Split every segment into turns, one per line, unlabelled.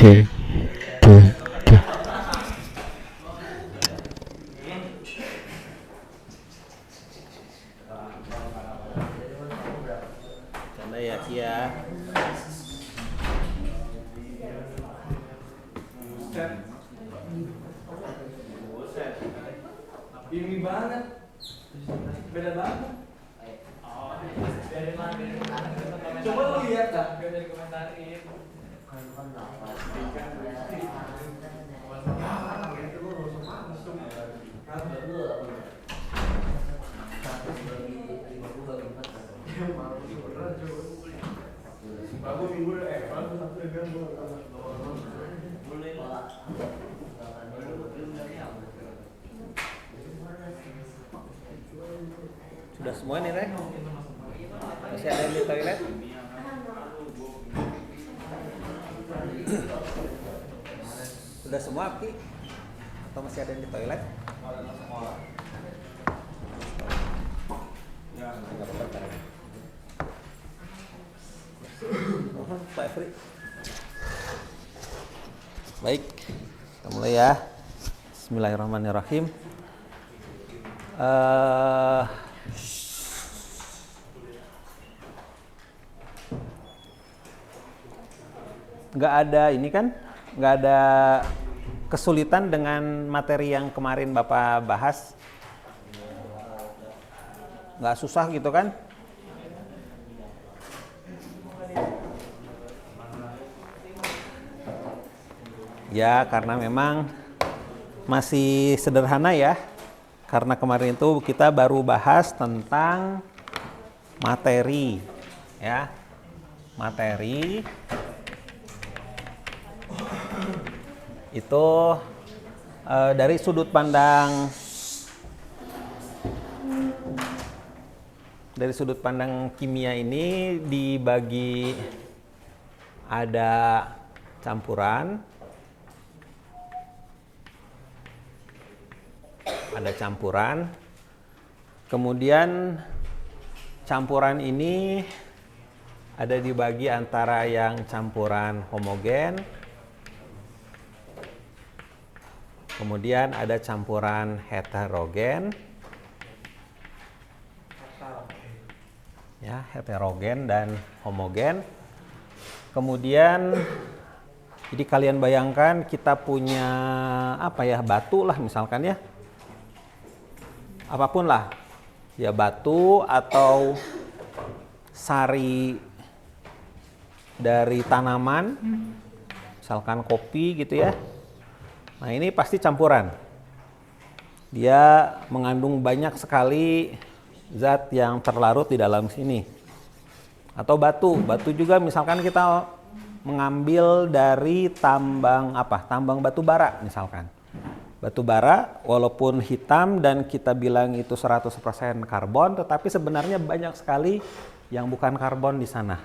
Canda ya Kia.
Ini banget, beda banget. Coba lu lihat dah, biar dari komentarin. Bagus minggu bagus satu dengan
Sudah semua nih, Rek? Masih ada yang di toilet? Sudah semua, Ki? Atau masih ada yang di toilet? Enggak apa-apa, Rek. Pak Efri. Baik, kita mulai ya. Bismillahirrahmanirrahim. Nggak ada ini kan, nggak ada kesulitan dengan materi yang kemarin Bapak bahas. Nggak susah gitu kan? Ya, karena memang masih sederhana ya. Karena kemarin itu kita baru bahas tentang materi, ya. Materi itu dari sudut pandang kimia ini dibagi ada campuran, kemudian campuran ini ada dibagi antara yang campuran homogen, kemudian ada campuran heterogen, ya, heterogen dan homogen. Kemudian, jadi kalian bayangkan kita punya apa ya, batu lah misalkan ya, apapun lah, ya batu atau sari dari tanaman, misalkan kopi gitu ya. Nah ini pasti campuran. Dia mengandung banyak sekali zat yang terlarut di dalam sini. Atau batu juga misalkan kita mengambil dari tambang batu bara misalkan. Batu bara walaupun hitam dan kita bilang itu 100% karbon, tetapi sebenarnya banyak sekali yang bukan karbon di sana.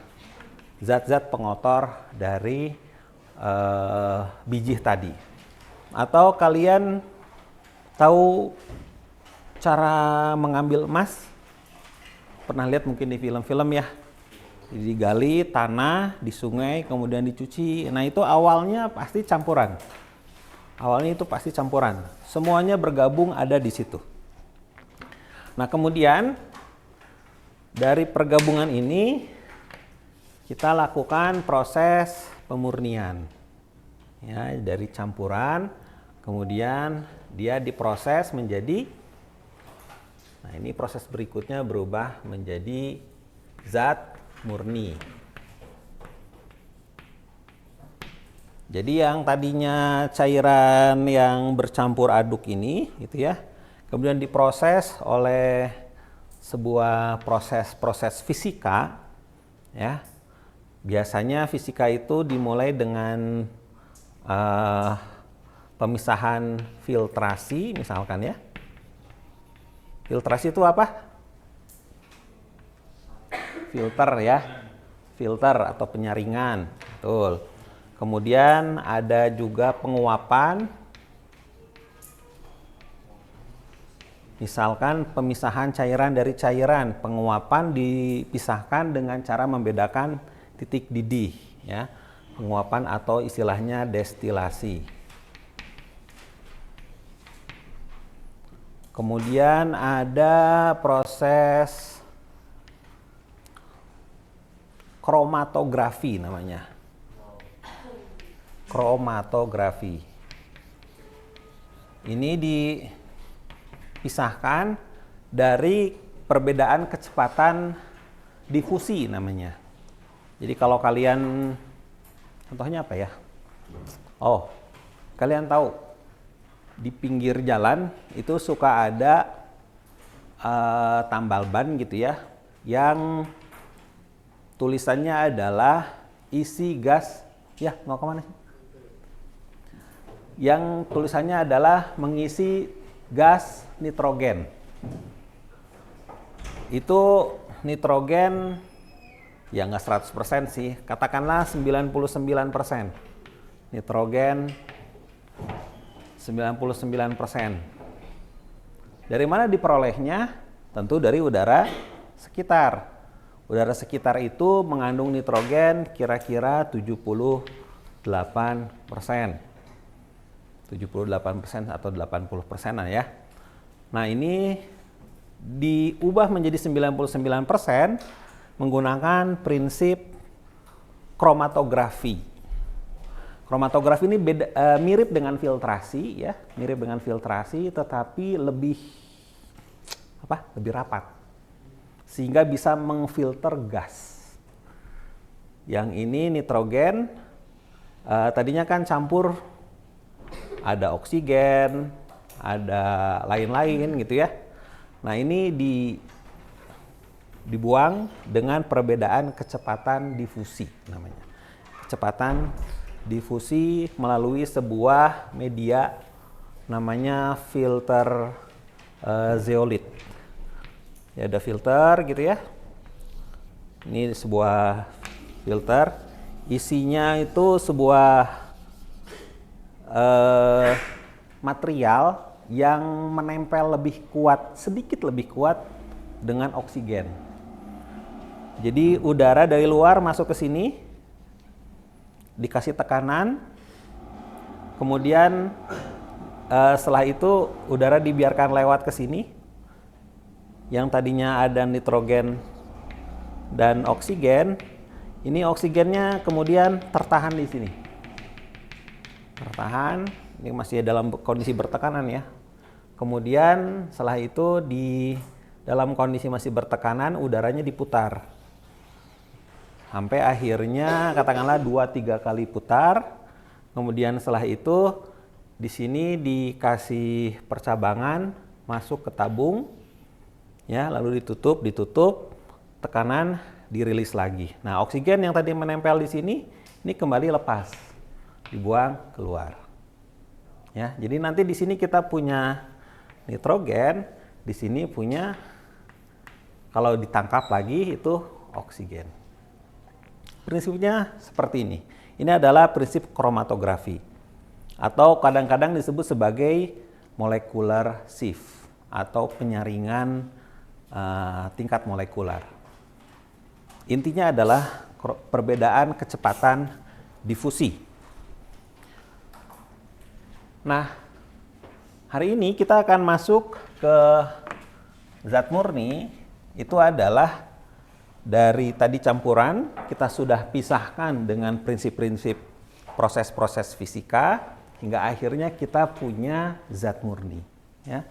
Zat-zat pengotor dari biji tadi. Atau kalian tahu cara mengambil emas? Pernah lihat mungkin di film-film ya. Digali tanah di sungai kemudian dicuci. Nah itu awalnya pasti campuran. Semuanya bergabung ada di situ. Nah kemudian dari pergabungan ini kita lakukan proses pemurnian. Ya, dari campuran kemudian dia diproses menjadi, nah ini proses berikutnya berubah menjadi zat murni. Jadi yang tadinya cairan yang bercampur aduk ini gitu ya, kemudian diproses oleh sebuah proses fisika ya. Biasanya fisika itu dimulai dengan pemisahan filtrasi misalkan ya. Filtrasi itu apa? Filter atau penyaringan, betul. Kemudian ada juga penguapan, misalkan pemisahan cairan dari cairan. Penguapan dipisahkan dengan cara membedakan titik didih, ya. penguapan atau istilahnya destilasi. Kemudian ada proses kromatografi namanya. Kromatografi. Ini dipisahkan dari perbedaan kecepatan difusi namanya. Jadi kalau kalian, contohnya apa ya? Oh, kalian tahu di pinggir jalan itu suka ada tambal ban gitu ya, yang tulisannya adalah isi gas. Ya, mau kemana sih? Yang tulisannya adalah mengisi gas nitrogen. Itu nitrogen ya nggak 100% sih, katakanlah 99%. Nitrogen 99%. Dari mana diperolehnya? Tentu dari udara sekitar. Udara sekitar itu mengandung nitrogen kira-kira 78%. 78% atau 80% ya. Nah, ini diubah menjadi 99% menggunakan prinsip kromatografi. Kromatografi ini mirip dengan filtrasi ya, mirip dengan filtrasi tetapi lebih rapat. Sehingga bisa mengfilter gas. Yang ini nitrogen tadinya kan campur ada oksigen, ada lain-lain gitu ya. Nah, ini dibuang dengan perbedaan kecepatan difusi namanya. Kecepatan difusi melalui sebuah media namanya filter zeolit. Ya, ada filter gitu ya. Ini sebuah filter, isinya itu sebuah material yang menempel lebih kuat, sedikit lebih kuat dengan oksigen. Jadi udara dari luar masuk ke sini, dikasih tekanan, kemudian setelah itu udara dibiarkan lewat ke sini, yang tadinya ada nitrogen dan oksigen, ini oksigennya kemudian tertahan di sini. Tertahan, ini masih dalam kondisi bertekanan ya. Kemudian setelah itu di dalam kondisi masih bertekanan, udaranya diputar. Sampai akhirnya katakanlah 2-3 kali putar. Kemudian setelah itu di sini dikasih percabangan masuk ke tabung. Ya, lalu ditutup, tekanan dirilis lagi. Nah, oksigen yang tadi menempel di sini ini kembali lepas, dibuang keluar. Ya, jadi nanti di sini kita punya nitrogen, di sini punya, kalau ditangkap lagi itu oksigen. Prinsipnya seperti ini. Ini adalah prinsip kromatografi atau kadang-kadang disebut sebagai molecular sieve atau penyaringan tingkat molekular. Intinya adalah perbedaan kecepatan difusi. Nah, hari ini kita akan masuk ke zat murni. Itu adalah dari tadi campuran, kita sudah pisahkan dengan prinsip-prinsip proses-proses fisika, hingga akhirnya kita punya zat murni. Ya.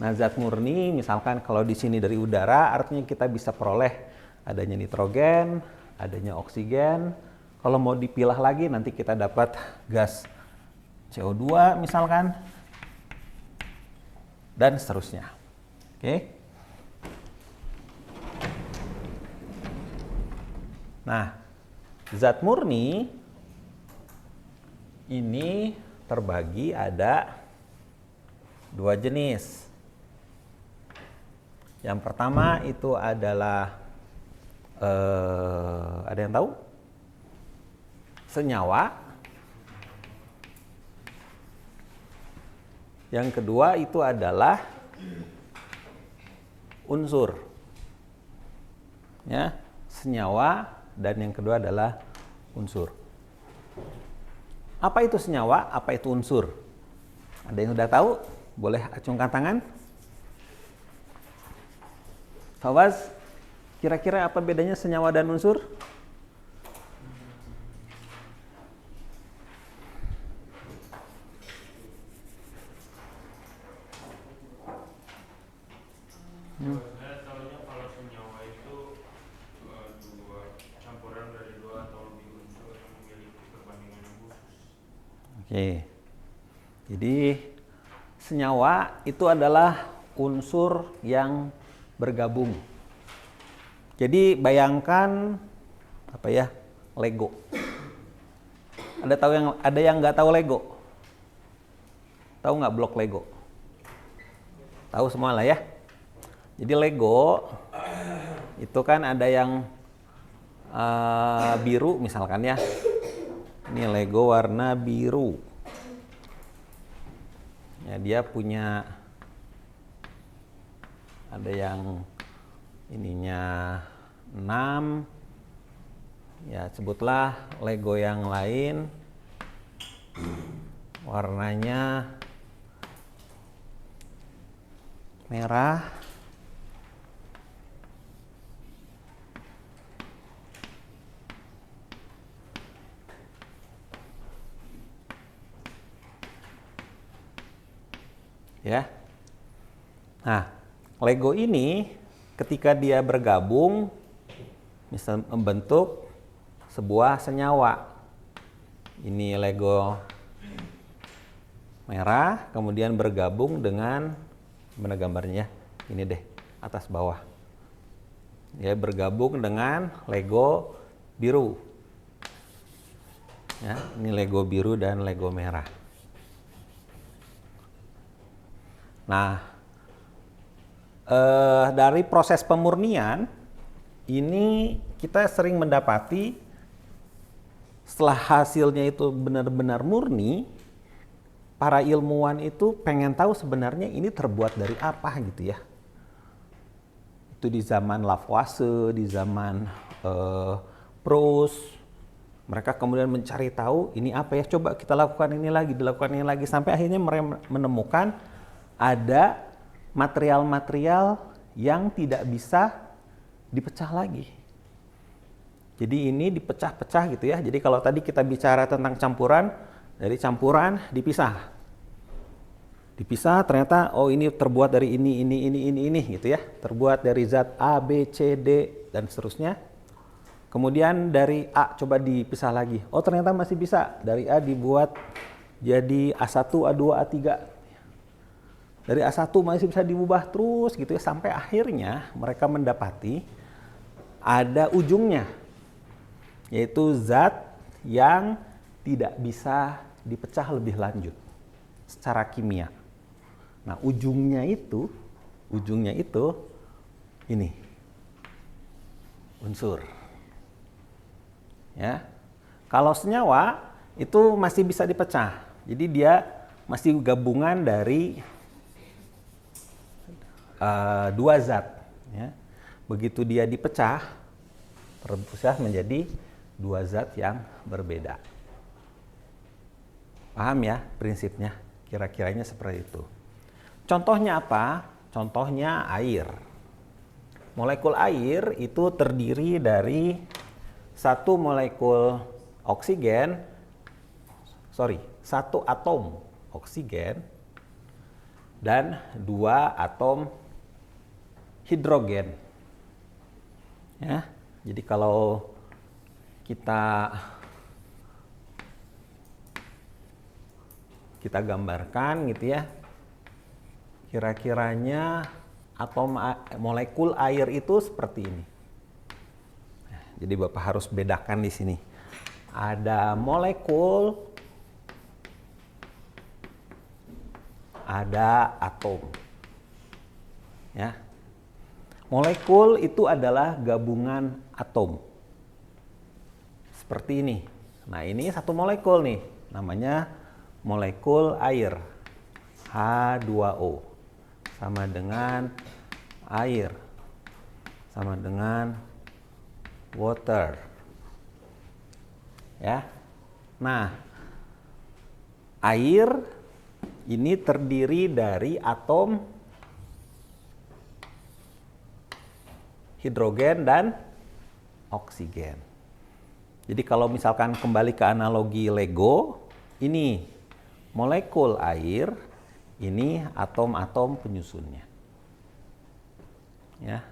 Nah, zat murni misalkan kalau di sini dari udara, artinya kita bisa peroleh adanya nitrogen, adanya oksigen. Kalau mau dipilah lagi, nanti kita dapat gas CO2 misalkan, dan seterusnya. Oke. Nah, zat murni ini terbagi ada dua jenis. Yang pertama itu adalah ada yang tahu? Senyawa. Yang kedua itu adalah unsur. Ya, senyawa, dan yang kedua adalah unsur. Apa itu senyawa? Apa itu unsur? Ada yang udah tahu? Boleh acungkan tangan. Fawaz, kira-kira apa bedanya senyawa dan unsur?
Saya tahunya kalau senyawa itu dua campuran dari dua atau lebih unsur yang memiliki perbandingan yang khusus.
Oke. Jadi senyawa itu adalah unsur yang bergabung. Jadi bayangkan apa ya? Lego. Ada yang nggak tahu Lego? Tahu nggak blok Lego? Tahu semua lah ya. Jadi Lego itu kan ada yang biru misalkan ya. Ini Lego warna biru. Ya, dia punya ada yang ininya 6. Ya, sebutlah Lego yang lain. Warnanya merah. Ya. Nah, Lego ini ketika dia bergabung bisa membentuk sebuah senyawa. Ini Lego merah kemudian bergabung dengan mana gambarnya? Ini deh, atas bawah. Ya, bergabung dengan Lego biru. Ya, ini Lego biru dan Lego merah. Nah, dari proses pemurnian ini kita sering mendapati setelah hasilnya itu benar-benar murni, para ilmuwan itu pengen tahu sebenarnya ini terbuat dari apa gitu ya. Itu di zaman Lavoisier, di zaman Proust, mereka kemudian mencari tahu ini apa ya, coba kita lakukan ini lagi, dilakukan ini lagi, sampai akhirnya mereka menemukan ada material-material yang tidak bisa dipecah lagi. Jadi ini dipecah-pecah gitu ya. Jadi kalau tadi kita bicara tentang campuran, dari campuran dipisah. Dipisah ternyata oh ini terbuat dari ini gitu ya. Terbuat dari zat A, B, C, D dan seterusnya. Kemudian dari A coba dipisah lagi. Oh ternyata masih bisa. Dari A dibuat jadi A1, A2, A3. Dari A1 masih bisa diubah terus gitu ya, sampai akhirnya mereka mendapati ada ujungnya, yaitu zat yang tidak bisa dipecah lebih lanjut secara kimia. Nah, ujungnya itu ini unsur. Ya. Kalau senyawa itu masih bisa dipecah. Jadi dia masih gabungan dari dua zat. Ya. Begitu dia dipecah, terpisah menjadi dua zat yang berbeda. Paham ya prinsipnya? Kira-kiranya seperti itu. Contohnya apa? Contohnya air. Molekul air itu terdiri dari satu molekul oksigen, satu atom oksigen dan dua atom hidrogen. Ya, jadi kalau kita gambarkan gitu ya, kira-kiranya atom molekul air itu seperti ini. Nah, jadi Bapak harus bedakan di sini. Ada molekul, ada atom. Ya. Molekul itu adalah gabungan atom. Seperti ini. Nah, ini satu molekul nih, namanya molekul air. H2O sama dengan air. Sama dengan water. Ya. Nah, air ini terdiri dari atom hidrogen dan oksigen. Jadi kalau misalkan kembali ke analogi Lego, ini molekul air, ini atom-atom penyusunnya. Ya.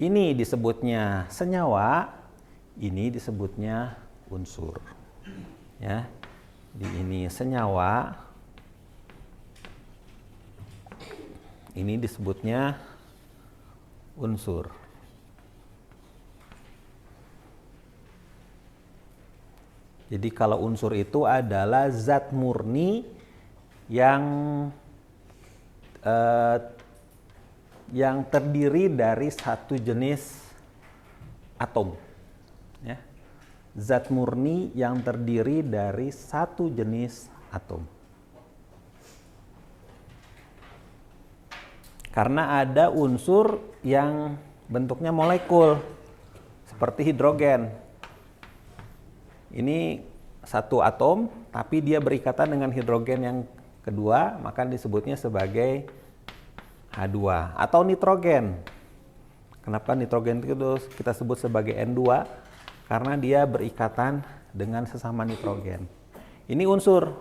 Ini disebutnya senyawa, ini disebutnya unsur. Ya. Ini senyawa, ini disebutnya unsur. Jadi kalau unsur itu adalah zat murni yang terdiri dari satu jenis atom. Ya. Zat murni yang terdiri dari satu jenis atom. Karena ada unsur yang bentuknya molekul, seperti hidrogen. Ini satu atom, tapi dia berikatan dengan hidrogen yang kedua, maka disebutnya sebagai H2. Atau nitrogen. Kenapa nitrogen itu kita sebut sebagai N2? Karena dia berikatan dengan sesama nitrogen. Ini unsur,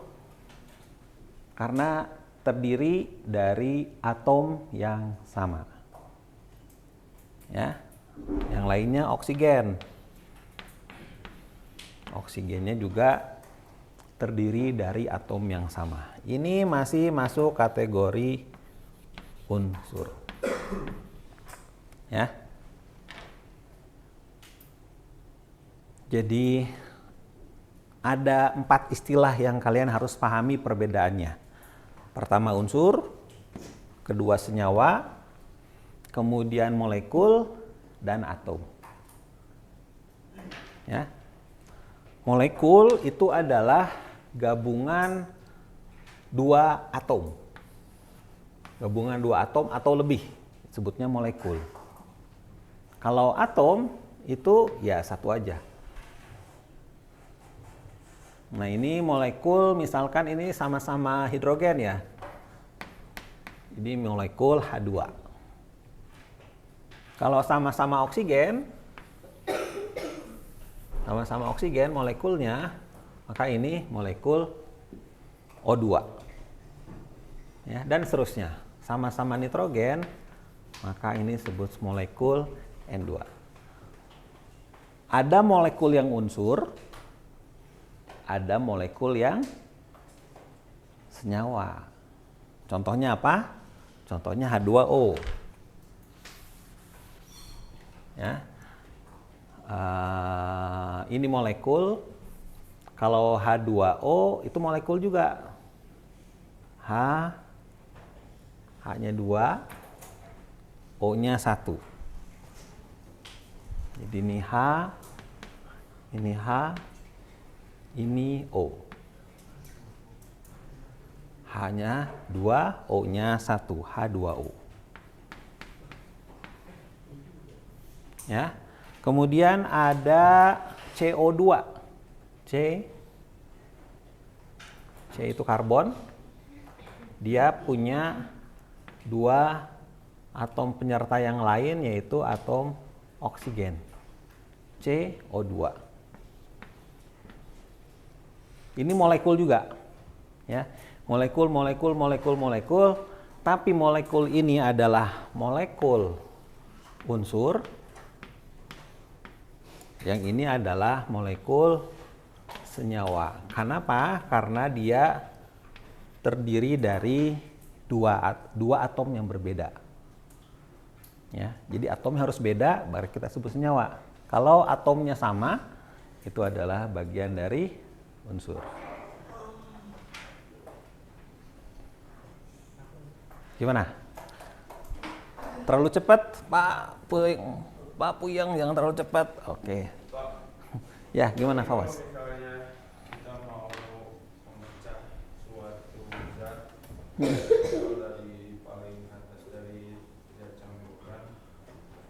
karena terdiri dari atom yang sama. Ya, yang lainnya oksigen. Oksigennya juga terdiri dari atom yang sama. Ini masih masuk kategori unsur. Ya. Jadi ada 4 istilah yang kalian harus pahami perbedaannya. Pertama unsur, kedua senyawa, kemudian molekul, dan atom. Ya. Molekul itu adalah gabungan 2 atom. Gabungan 2 atom atau lebih, sebutnya molekul. Kalau atom itu ya satu aja. Nah, ini molekul misalkan ini sama-sama hidrogen ya. Ini molekul H2. Kalau sama-sama oksigen, molekulnya, maka ini molekul O2. Ya, dan seterusnya. Sama-sama nitrogen, maka ini disebut molekul N2. Ada molekul yang unsur, ada molekul yang senyawa. Contohnya apa? Contohnya H2O. Ya. Ini molekul. Kalau H2O itu molekul juga. H-nya 2, O-nya 1. Jadi ini H, ini O. H-nya 2, O-nya 1, H2O. Ya. Kemudian ada CO2. C itu karbon. Dia punya 2 atom penyerta yang lain, yaitu atom oksigen. CO2. Ini molekul juga. Ya. Molekul. Tapi molekul ini adalah molekul unsur. Yang ini adalah molekul senyawa. Kenapa? Karena dia terdiri dari dua atom yang berbeda. Ya, jadi atomnya harus beda, baru kita sebut senyawa. Kalau atomnya sama, itu adalah bagian dari unsur. Gimana? Terlalu cepat, Pak Puyang, jangan terlalu cepat. Oke. Ya, gimana Fawas?
Misalnya kita mau memecah suatu zat dari paling atas dari zat campuran,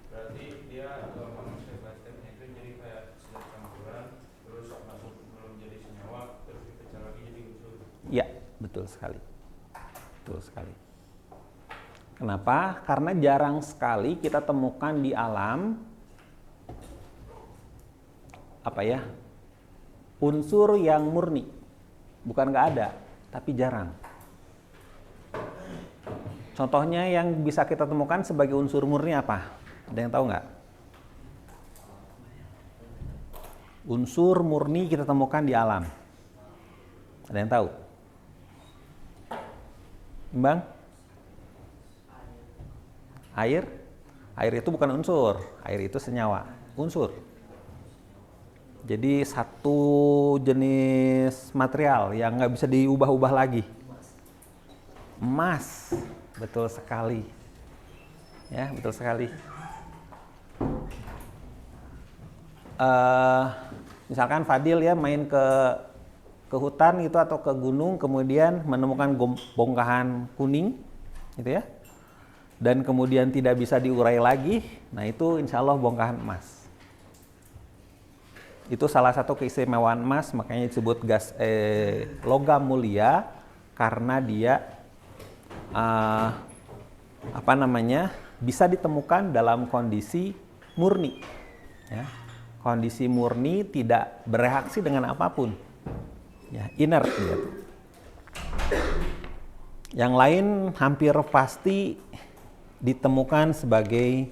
berarti dia masuk step by stepnya itu jadi kayak zat campuran, terus masuk belum jadi senyawa, terus
betul sekali. Betul sekali. Kenapa? Karena jarang sekali kita temukan di alam unsur yang murni. Bukan nggak ada, tapi jarang. Contohnya yang bisa kita temukan sebagai unsur murni apa? Ada yang tahu nggak? Unsur murni kita temukan di alam. Ada yang tahu? Bang? Air? Air itu bukan unsur, air itu senyawa. Unsur. Jadi satu jenis material yang nggak bisa diubah-ubah lagi. Emas. Betul sekali. Ya, betul sekali. Misalkan Fadil ya main ke hutan gitu atau ke gunung, kemudian menemukan bongkahan kuning gitu ya, dan kemudian tidak bisa diurai lagi, nah itu insya Allah bongkahan emas. Itu salah satu keistimewaan emas, makanya disebut logam mulia, karena dia bisa ditemukan dalam kondisi murni ya. Kondisi murni tidak bereaksi dengan apapun ya, inert gitu. Yang lain hampir pasti ditemukan sebagai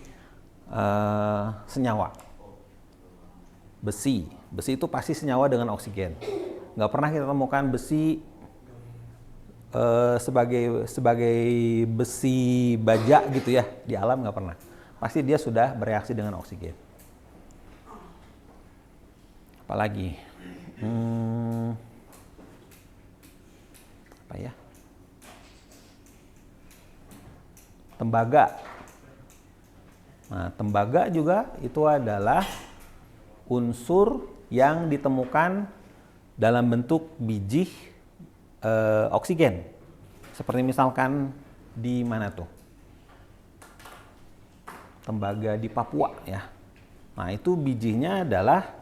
senyawa. Besi itu pasti senyawa dengan oksigen. Nggak pernah kita temukan besi sebagai besi baja gitu ya di alam, nggak pernah. Pasti dia sudah bereaksi dengan oksigen. Apalagi apa ya? Tembaga. Nah, tembaga juga itu adalah unsur yang ditemukan dalam bentuk biji oksigen. Seperti misalkan di mana tuh? Tembaga di Papua ya. Nah, itu bijinya adalah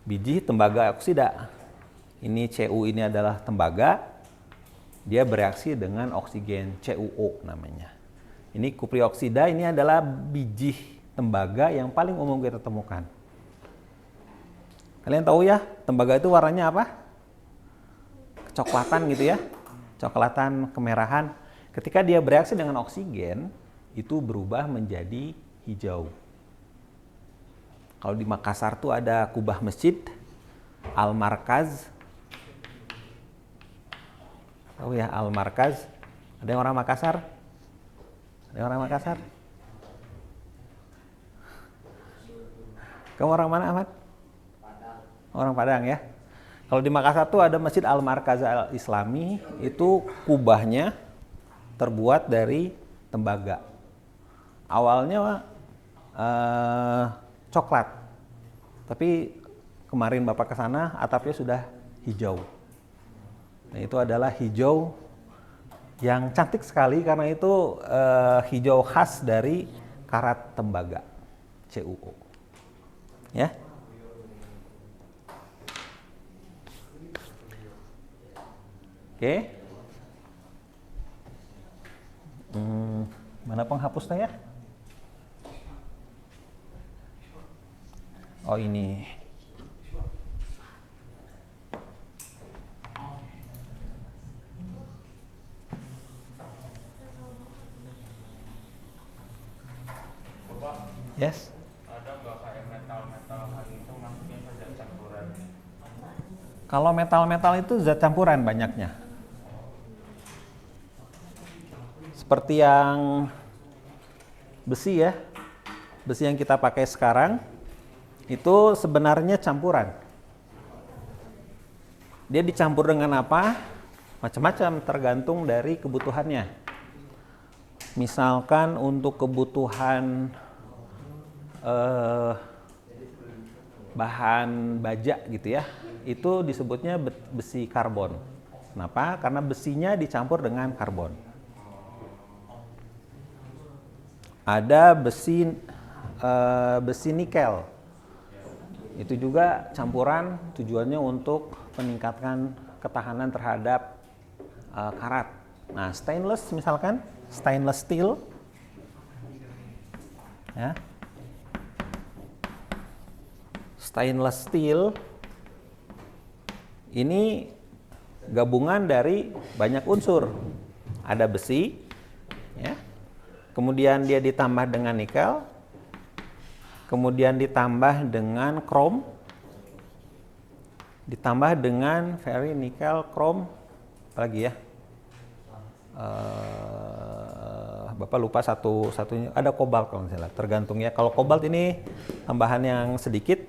biji tembaga oksida. Ini Cu ini adalah tembaga, dia bereaksi dengan oksigen, CuO namanya. Ini kuprioksida, ini adalah biji tembaga yang paling umum kita temukan. Kalian tahu ya, tembaga itu warnanya apa? Kecoklatan gitu ya, coklatan kemerahan. Ketika dia bereaksi dengan oksigen, itu berubah menjadi hijau. Kalau di Makassar tuh ada kubah masjid Al-Markaz. Tahu ya Al-Markaz? Ada yang orang Makassar? Ada yang orang Makassar? Kamu orang mana, Ahmad?
Padang.
Orang Padang ya. Kalau di Makassar tuh ada Masjid Al-Markaz Al-Islami, itu kubahnya terbuat dari tembaga. Awalnya coklat, tapi kemarin Bapak ke sana atapnya sudah hijau. Nah, itu adalah hijau yang cantik sekali karena itu hijau khas dari karat tembaga, CuO. Ya. Oke. Mana penghapusnya ya? Oh ini.
Bapak,
Yes.
ada nggak kayak metal-metal hal itu maksudnya zat campuran?
Kalau metal-metal itu zat campuran banyaknya. Seperti yang besi ya. Besi yang kita pakai sekarang itu sebenarnya campuran. Dia dicampur dengan apa? Macam-macam tergantung dari kebutuhannya. Misalkan untuk kebutuhan bahan baja gitu ya, itu disebutnya besi karbon. Kenapa? Karena besinya dicampur dengan karbon. Ada besi nikel. Itu juga campuran, tujuannya untuk meningkatkan ketahanan terhadap karat. Nah, stainless misalkan, stainless steel, ya, stainless steel ini gabungan dari banyak unsur. Ada besi, ya, kemudian dia ditambah dengan nikel, kemudian ditambah dengan krom, ditambah dengan ferri, nikel, krom, apalagi ya? Bapak lupa satunya, ada kobalt kalau misalnya, tergantung ya. Kalau kobalt ini tambahan yang sedikit,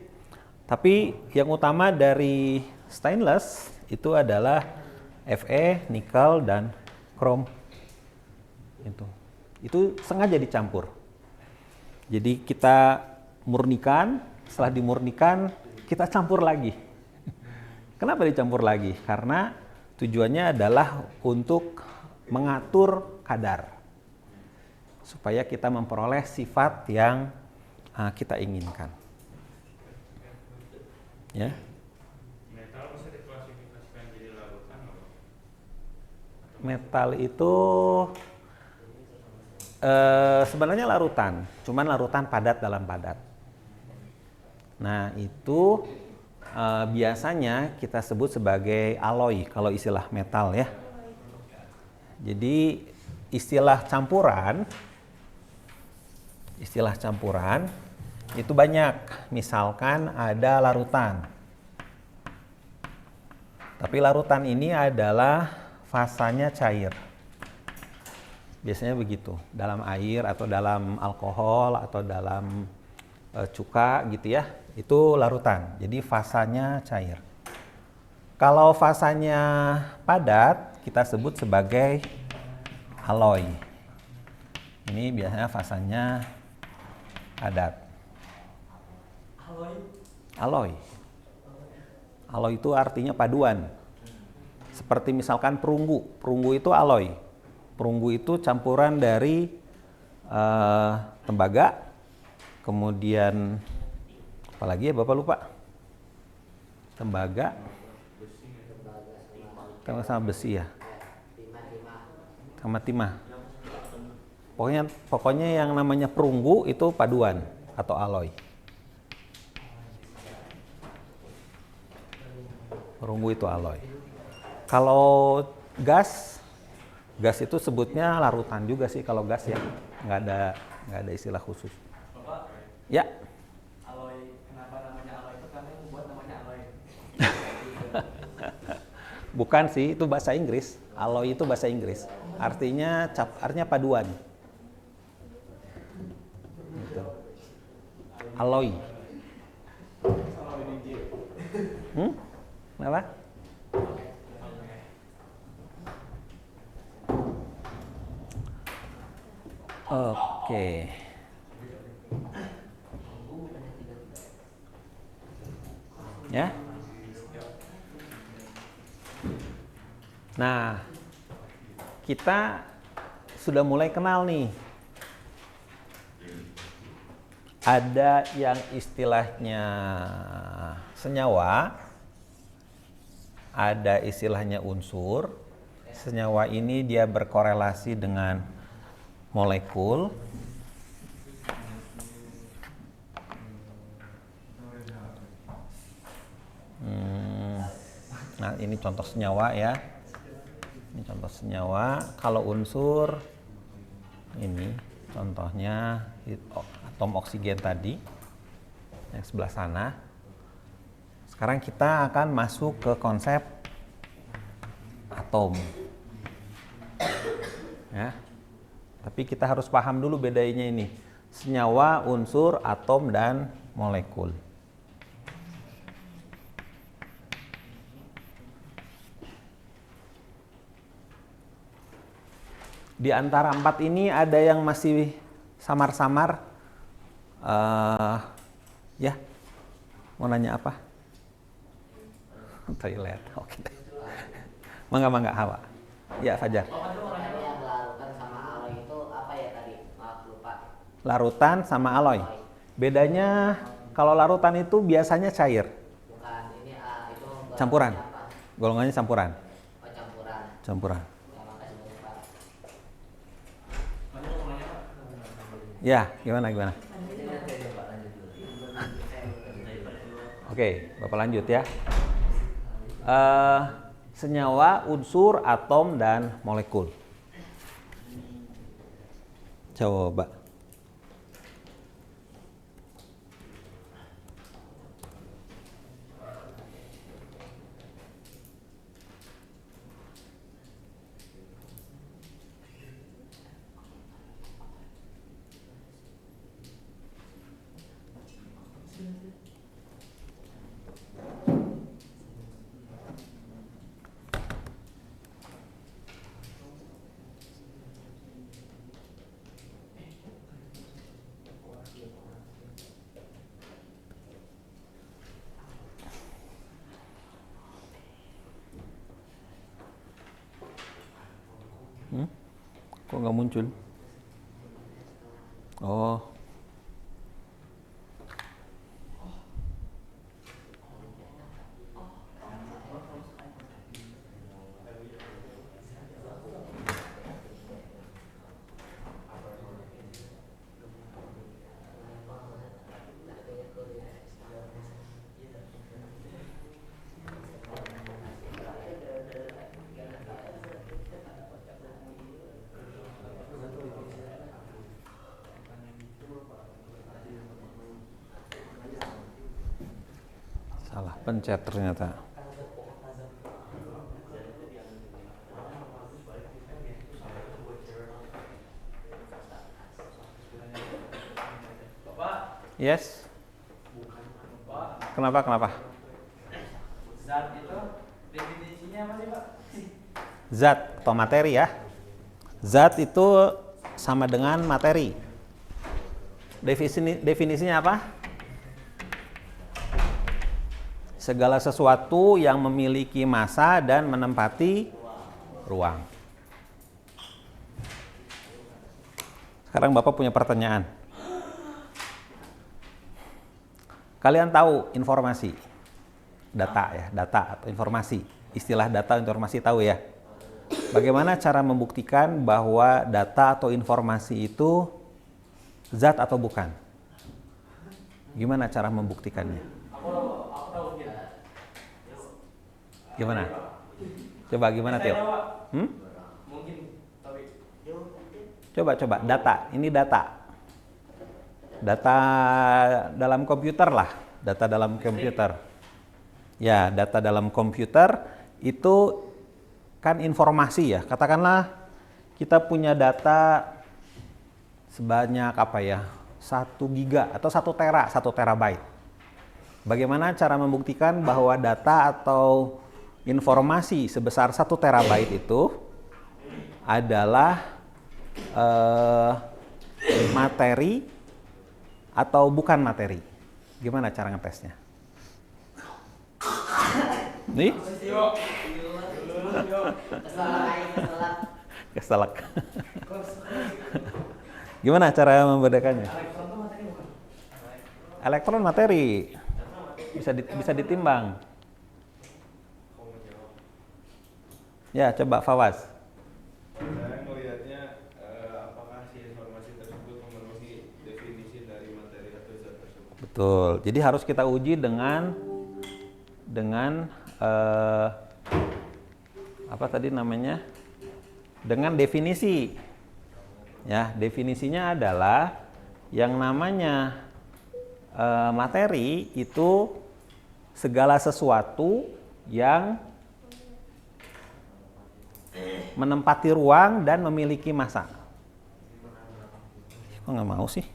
tapi yang utama dari stainless itu adalah Fe, nikel, dan krom. Itu sengaja dicampur. Jadi kita murnikan, setelah dimurnikan kita campur lagi. Kenapa dicampur lagi? Karena tujuannya adalah untuk mengatur kadar supaya kita memperoleh sifat yang kita inginkan. Ya.
Metal bisa diklasifikasikan jadi larutan nggak, Pak?
Metal itu sebenarnya larutan, cuman larutan padat dalam padat. Nah, itu biasanya kita sebut sebagai alloy kalau istilah metal ya. Jadi istilah campuran itu banyak. Misalkan ada larutan. Tapi larutan ini adalah fasanya cair. Biasanya begitu, dalam air atau dalam alkohol atau dalam cuka gitu ya. Itu larutan. Jadi fasanya cair. Kalau fasanya padat, kita sebut sebagai alloy. Ini biasanya fasanya padat. Alloy. Alloy itu artinya paduan. Seperti misalkan perunggu. Perunggu itu alloy. Perunggu itu campuran dari tembaga, kemudian apalagi ya Bapak lupa? Tembaga, sama besi ya, sama timah. Pokoknya yang namanya perunggu itu paduan atau alloy. Perunggu itu alloy. Kalau gas itu sebutnya larutan juga sih kalau gas ya, nggak ada istilah khusus.
Bapak,
Ya.
alloy, kenapa namanya alloy itu kan yang membuat namanya alloy?
Bukan sih, itu bahasa Inggris. Alloy itu bahasa Inggris. Artinya paduan. Gitu. Alloy. Kenapa? Oke. Ya. Nah, kita sudah mulai kenal nih. Ada yang istilahnya senyawa, ada istilahnya unsur. Senyawa ini dia berkorelasi dengan molekul. Nah, ini contoh senyawa ya. Ini contoh senyawa. Kalau unsur, ini contohnya atom oksigen tadi, yang sebelah sana. Sekarang kita akan masuk ke konsep atom. Ya. Tapi kita harus paham dulu bedanya ini. Senyawa, unsur, atom, dan molekul. Di antara empat ini ada yang masih samar-samar. Ya, mau nanya apa? Toilet, oke. Mangga, Hawa. Ya, Fajar.
Yang larutan sama alloy itu apa ya tadi? Maaf lupa.
Larutan sama alloy. Bedanya kalau larutan itu biasanya cair.
Bukan ini itu
Campuran.
apa?
Golongannya campuran.
Oh, campuran.
Campuran. Ya, gimana? Oke, Bapak lanjut ya. Senyawa, unsur, atom, dan molekul. Coba. Kok nggak muncul? Oh. Salah pencet ternyata. Yes. Kenapa?
Zat itu definisinya apa sih, Pak?
Zat atau materi ya. Zat itu sama dengan materi. Definisinya apa? Segala sesuatu yang memiliki massa dan menempati ruang. Sekarang Bapak punya pertanyaan. Kalian tahu informasi, data ya, data atau informasi. Istilah data atau informasi tahu ya. Bagaimana cara membuktikan bahwa data atau informasi itu zat atau bukan? Gimana cara membuktikannya?
Aku tahu gitu.
Gimana? Coba gimana, Tio?
Mungkin, tapi
Coba data. Ini data. Data dalam komputer lah. Data dalam komputer. Ya, data dalam komputer itu kan informasi ya. Katakanlah kita punya data sebanyak apa ya? 1 giga atau 1 terabyte. Bagaimana cara membuktikan bahwa data atau informasi sebesar 1 terabyte itu adalah materi atau bukan materi? Gimana cara ngetesnya? Nih? Keselak. Gimana cara membedakannya? Elektron materi. Bisa ditimbang. Ya, coba Fawaz.
Saya melihatnya apakah si informasi tersebut memenuhi definisi dari materi atau zat tersebut.
Betul. Jadi harus kita uji dengan apa tadi namanya? Dengan definisi. Ya, definisinya adalah yang namanya materi itu segala sesuatu yang menempati ruang dan memiliki massa. Kok nggak mau sih?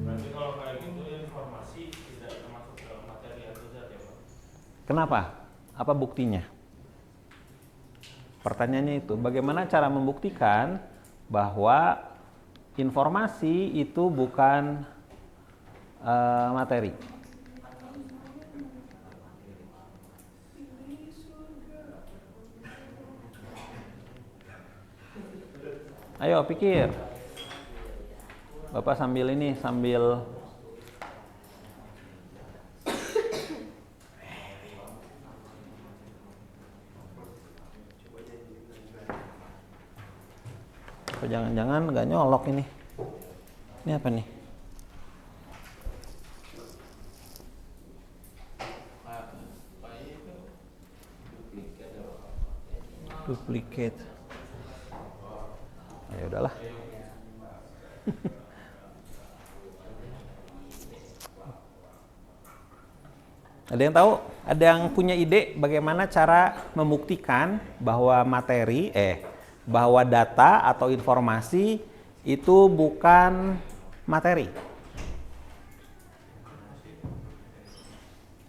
Berarti kalau kayak gitu informasi tidak termasuk dalam materi atau zat ya, Pak?
Kenapa? Apa buktinya? Pertanyaannya itu, bagaimana cara membuktikan bahwa informasi itu bukan materi? Ayo pikir. Bapak sambil Apa jangan-jangan nggak nyolok ini? Ini apa nih? Duplicate. Ya udahlah. Ada yang tahu? Ada yang punya ide bagaimana cara membuktikan bahwa bahwa data atau informasi itu bukan materi?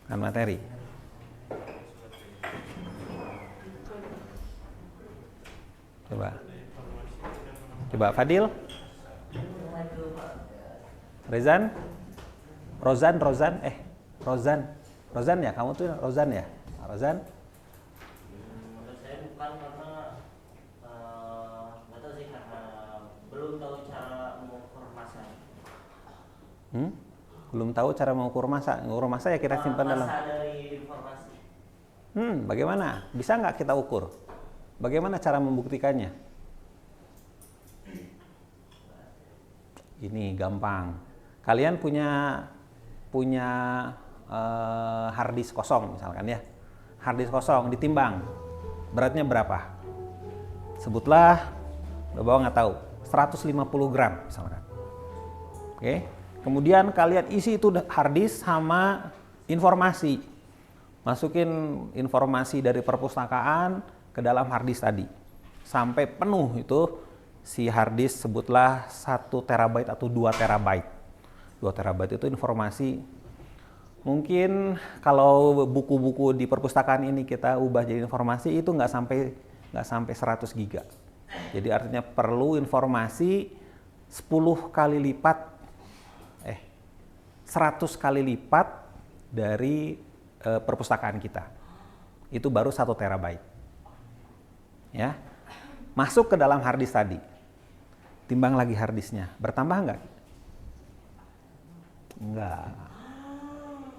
Bukan materi. Coba Fadil. Rozan ya, kamu tuh Rozan ya? Rozan?
Menurut saya bukan karena nggak tahu sih, karena belum tahu cara mengukur massa.
Belum tahu cara mengukur massa. Mengukur massa ya kita simpan dalam.
Massa dari informasi.
Bagaimana? Bisa nggak kita ukur? Bagaimana cara membuktikannya? Ini gampang. Kalian punya hard disk kosong misalkan ya. Hard disk kosong ditimbang. Beratnya berapa? Sebutlah, bawa nggak tahu. 150 gram misalkan. Oke. Kemudian kalian isi itu hard disk sama informasi. Masukin informasi dari perpustakaan ke dalam hard disk tadi. Sampai penuh itu si hard disk, sebutlah 1 terabyte atau 2 terabyte. 2 terabyte itu informasi. Mungkin kalau buku-buku di perpustakaan ini kita ubah jadi informasi itu nggak sampai 100 giga. Jadi artinya perlu informasi 10 kali lipat 100 kali lipat dari perpustakaan kita. Itu baru 1 terabyte. Ya. Masuk ke dalam hard disk tadi. Timbang lagi hard disknya. Bertambah nggak? Enggak.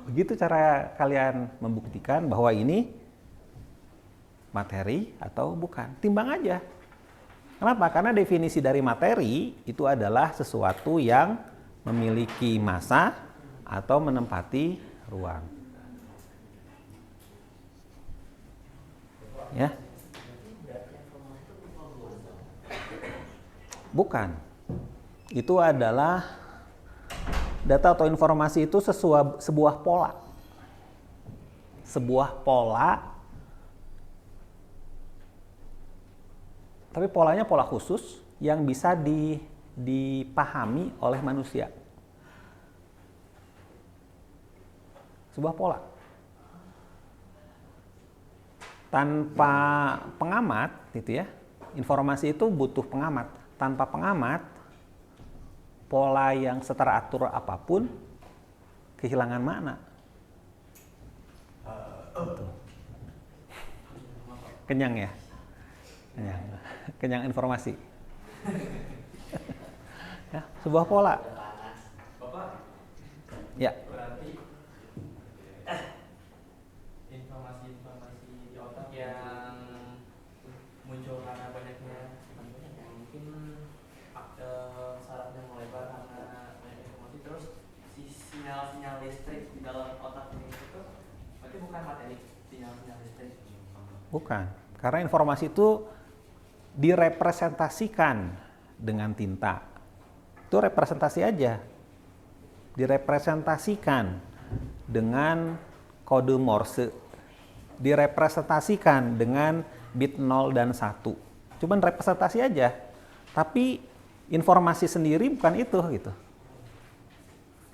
Begitu cara kalian membuktikan bahwa ini materi atau bukan. Timbang aja. Kenapa? Karena definisi dari materi itu adalah sesuatu yang memiliki massa atau menempati ruang. Ya. Bukan. Itu adalah data atau informasi itu sebuah pola. Sebuah pola. Tapi polanya pola khusus yang bisa dipahami oleh manusia. Sebuah pola. Tanpa pengamat, gitu ya. Informasi itu butuh pengamat. Tanpa pengamat, pola yang seteratur apapun kehilangan makna. Kenyang ya? Kenyang informasi. Ya, sebuah pola.
Bapak,
Ya.
berarti informasi-informasi di otak yang muncul karena banyaknya mungkin sarafnya melebar karena banyak informasi, terus si sinyal-sinyal listrik di dalam otak ini itu berarti bukan materi, sinyal-sinyal listrik.
Bukan. Karena informasi itu direpresentasikan dengan tinta. Itu representasi aja. Direpresentasikan dengan kode Morse. Direpresentasikan dengan bit 0 dan 1. Cuman representasi aja. Tapi informasi sendiri bukan itu gitu.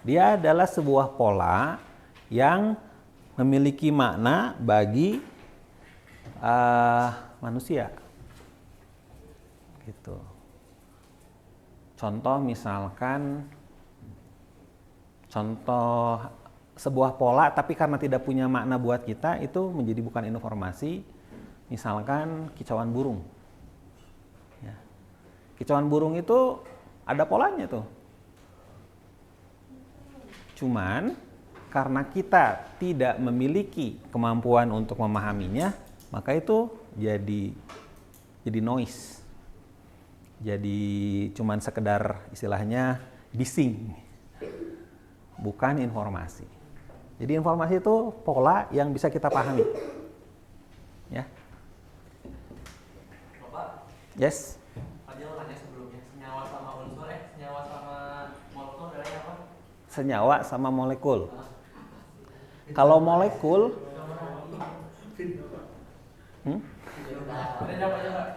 Dia adalah sebuah pola yang memiliki makna bagi manusia. Gitu. Contoh misalkan, sebuah pola tapi karena tidak punya makna buat kita itu menjadi bukan informasi. Misalkan kicauan burung. Ya. Kicauan burung itu ada polanya tuh. Cuman karena kita tidak memiliki kemampuan untuk memahaminya, maka itu jadi noise. Jadi cuman sekedar istilahnya bising, bukan informasi. Jadi informasi itu pola yang bisa kita pahami. Ya.
Bapak,
Yes.
Fadil nanya sebelumnya, senyawa sama unsur, senyawa sama molekul bedanya apa?
Senyawa sama molekul. Kalau molekul,
Bedanya apa aja, Pak?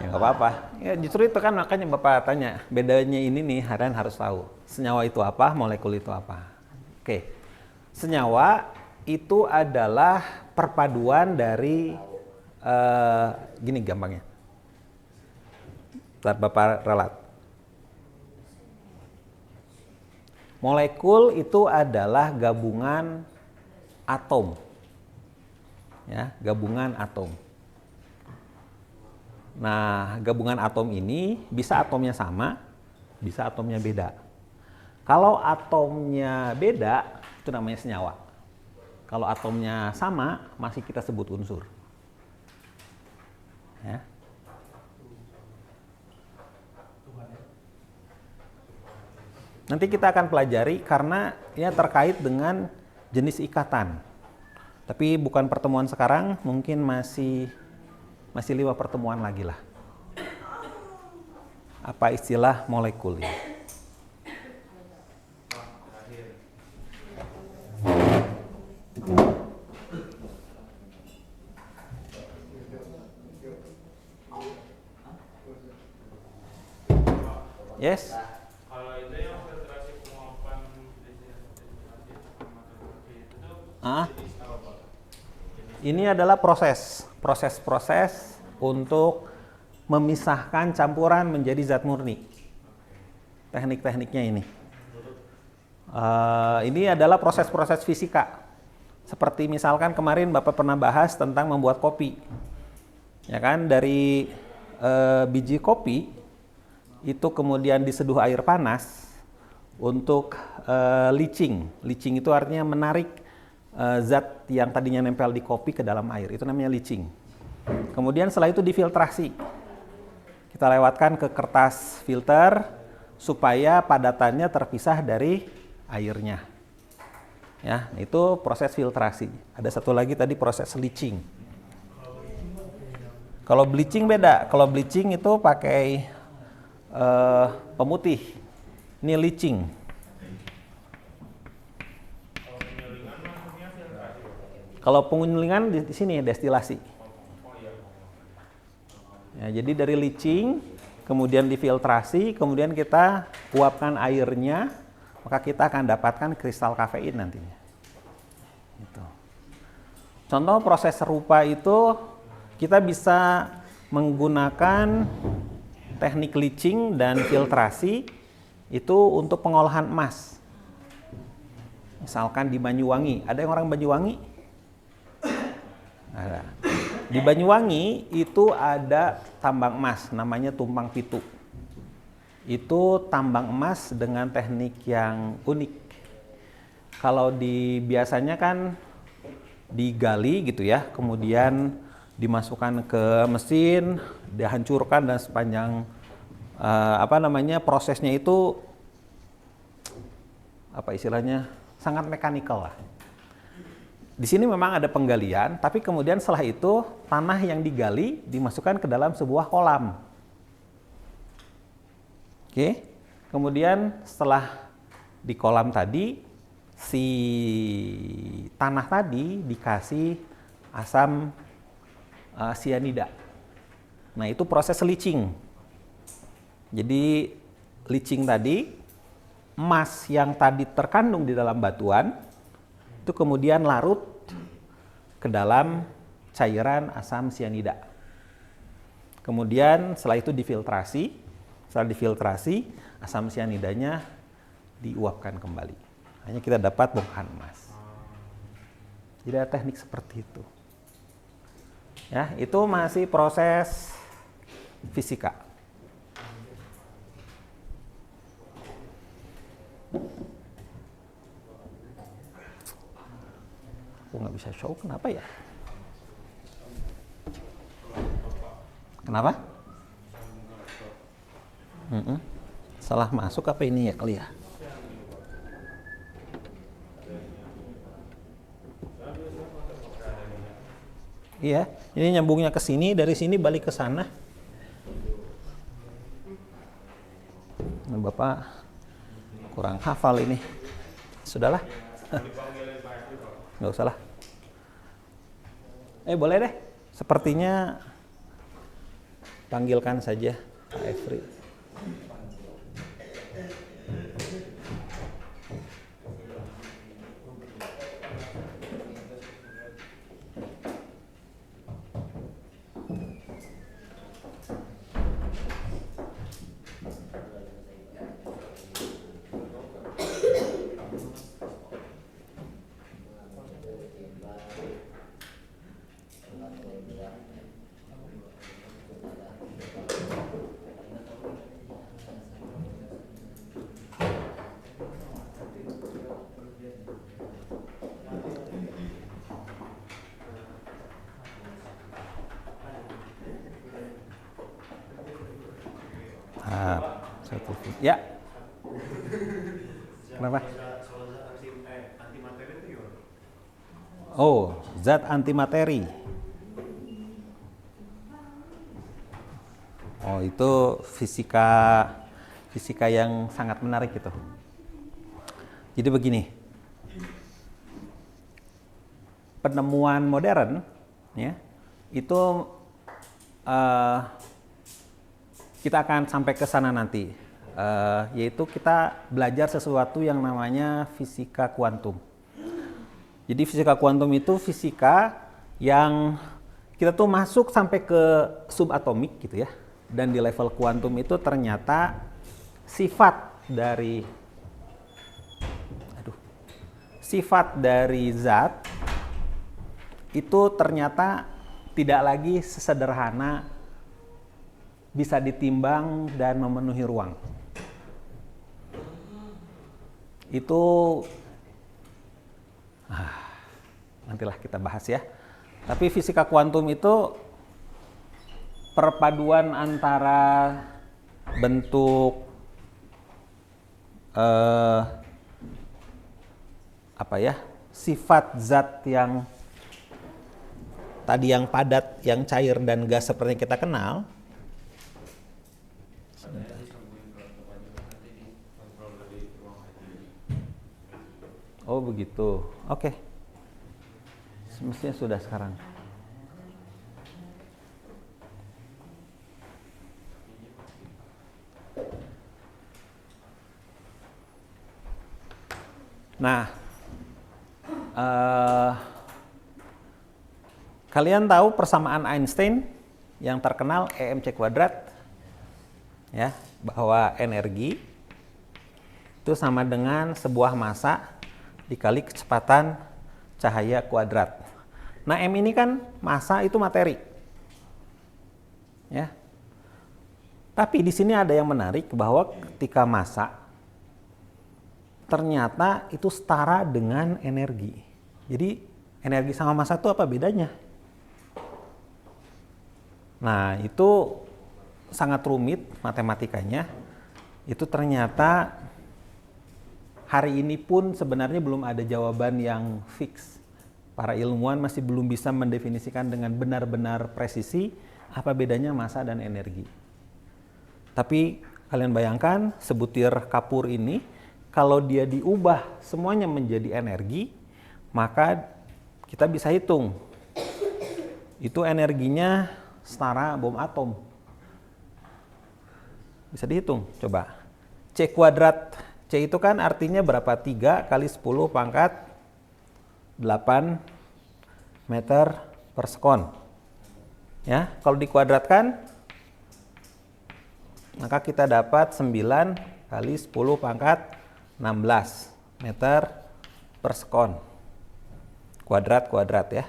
ya nggak apa-apa. Ya justru itu kan makanya Bapak tanya, bedanya ini nih kalian harus tahu. Senyawa itu apa, molekul itu apa. Oke, senyawa itu adalah perpaduan dari, gini gampangnya. Bentar, Bapak ralat. Molekul itu adalah gabungan atom. Ya, gabungan atom. Nah, gabungan atom ini bisa atomnya sama, bisa atomnya beda. Kalau atomnya beda, itu namanya senyawa. Kalau atomnya sama, masih kita sebut unsur. Ya. Nanti kita akan pelajari karena ini terkait dengan jenis ikatan. Tapi bukan pertemuan sekarang, mungkin masih 5 pertemuan lagi lah. Apa istilah molekul ini? Yes?
Kalau itu yang filtrasi penguapan destilasi kromatografi itu tuh
Ah?
jenis apa, Pak?
Ini adalah proses untuk memisahkan campuran menjadi zat murni. Teknik-tekniknya ini. Ini adalah proses-proses fisika. Seperti misalkan kemarin Bapak pernah bahas tentang membuat kopi. Ya kan, dari biji kopi itu kemudian diseduh air panas untuk leaching. Leaching itu artinya menarik zat yang tadinya nempel di kopi ke dalam air. Itu namanya leaching. Kemudian setelah itu difiltrasi. Kita lewatkan ke kertas filter supaya padatannya terpisah dari airnya. Ya, itu proses filtrasi. Ada satu lagi tadi proses leaching. Kalau bleaching beda. Kalau bleaching itu pakai pemutih. Ini leaching. Kalau penyulingan di sini destilasi. Ya, jadi dari leaching, kemudian difiltrasi, kemudian kita uapkan airnya, maka kita akan dapatkan kristal kafein nantinya. Gitu. Contoh proses serupa itu kita bisa menggunakan teknik leaching dan filtrasi itu untuk pengolahan emas. Misalkan di Banyuwangi, ada yang orang Banyuwangi? Ada. Di Banyuwangi itu ada tambang emas, namanya Tumpang Pitu. Itu tambang emas dengan teknik yang unik. Kalau biasanya kan digali gitu ya, kemudian dimasukkan ke mesin, dihancurkan dan sepanjang prosesnya itu apa istilahnya sangat mekanikal lah. Di sini memang ada penggalian, tapi kemudian setelah itu tanah yang digali dimasukkan ke dalam sebuah kolam. Oke, kemudian setelah di kolam tadi si tanah tadi dikasih asam sianida. Nah, itu proses leaching. Jadi leaching tadi, emas yang tadi terkandung di dalam batuan itu kemudian larut ke dalam cairan asam sianida. Kemudian setelah itu difiltrasi. Setelah difiltrasi, asam sianidanya diuapkan kembali. Hanya kita dapat bongkahan emas. Jadi ada teknik seperti itu. Ya, itu masih proses fisika. Aku nggak bisa show, kenapa ya? Kenapa? Salah masuk apa ini ya kali ya? Iya, ini nyambungnya ke sini, dari sini balik ke sana. Nah, Bapak kurang hafal ini. Sudahlah. Nggak usah lah. Boleh deh. Sepertinya panggilkan saja Pak Efri. Ya. Kenapa? Oh, zat antimateri. Oh, itu fisika yang sangat menarik itu. Jadi begini. Penemuan modern ya, itu kita akan sampai ke sana nanti. Yaitu kita belajar sesuatu yang namanya fisika kuantum. Jadi fisika kuantum itu fisika yang kita tuh masuk sampai ke subatomik gitu ya. Dan di level kuantum itu ternyata sifat dari zat itu ternyata tidak lagi sesederhana bisa ditimbang dan memenuhi ruang. Itu nantilah kita bahas ya. Tapi fisika kuantum itu perpaduan antara bentuk sifat zat yang tadi yang padat, yang cair dan gas seperti yang kita kenal. Oh begitu, oke. Semestinya sudah sekarang. Nah, kalian tahu persamaan Einstein yang terkenal EmC², ya, bahwa energi itu sama dengan sebuah massa dikali kecepatan cahaya kuadrat. Nah, M ini kan massa, itu materi. Ya. Tapi di sini ada yang menarik bahwa ketika massa ternyata itu setara dengan energi. Jadi energi sama massa itu apa bedanya? Nah, itu sangat rumit matematikanya. Itu ternyata hari ini pun sebenarnya belum ada jawaban yang fix. Para ilmuwan masih belum bisa mendefinisikan dengan benar-benar presisi apa bedanya massa dan energi. Tapi kalian bayangkan sebutir kapur ini kalau dia diubah semuanya menjadi energi, maka kita bisa hitung. Itu energinya setara bom atom. Bisa dihitung, coba. C². C itu kan artinya berapa? 3 kali 10 pangkat 8 meter per sekon. Ya, kalau dikuadratkan, maka kita dapat 9 kali 10 pangkat 16 meter per sekon. Kuadrat ya.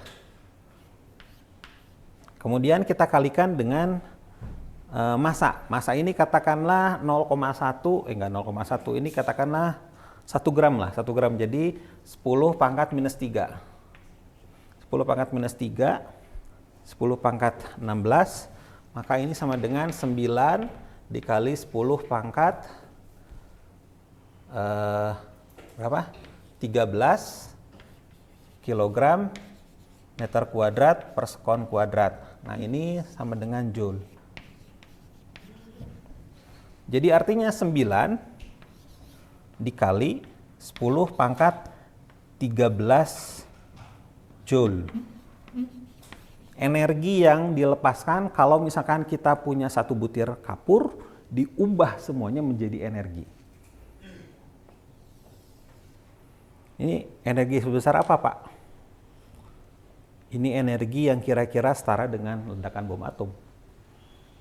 Kemudian kita kalikan dengan massa. Massa ini katakanlah 0,1, enggak 0,1, ini katakanlah 1 gram lah, 1 gram. Jadi 10 pangkat minus 3. 10 pangkat minus 3, 10 pangkat 16, maka ini sama dengan 9 dikali 10 pangkat berapa? 13 kilogram meter kuadrat per sekon kuadrat. Nah, ini sama dengan joule. Jadi artinya 9 dikali 10 pangkat 13 joule. Energi yang dilepaskan kalau misalkan kita punya satu butir kapur, diubah semuanya menjadi energi. Ini energi sebesar apa, Pak? Ini energi yang kira-kira setara dengan ledakan bom atom.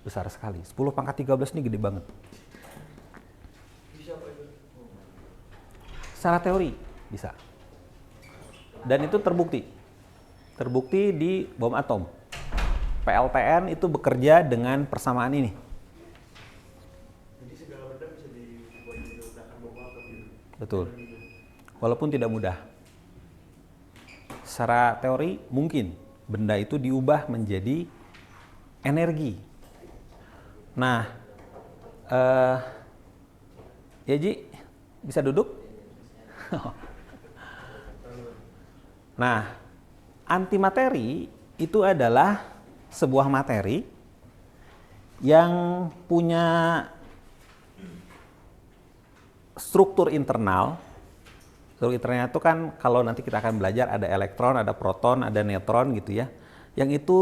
Besar sekali. 10 pangkat 13 ini gede banget.
Bisa Pak itu?
Secara teori bisa. Dan itu terbukti. Terbukti di bom atom. PLTN itu bekerja dengan persamaan ini.
Jadi segala benda bisa dibuat jadi ledakan bom atom gitu.
Betul. Walaupun tidak mudah. Secara teori mungkin benda itu diubah menjadi energi. Nah, ya Ji, bisa duduk? Nah, antimateri itu adalah sebuah materi yang punya struktur internal. Struktur internalnya itu kan kalau nanti kita akan belajar ada elektron, ada proton, ada neutron gitu ya. Yang itu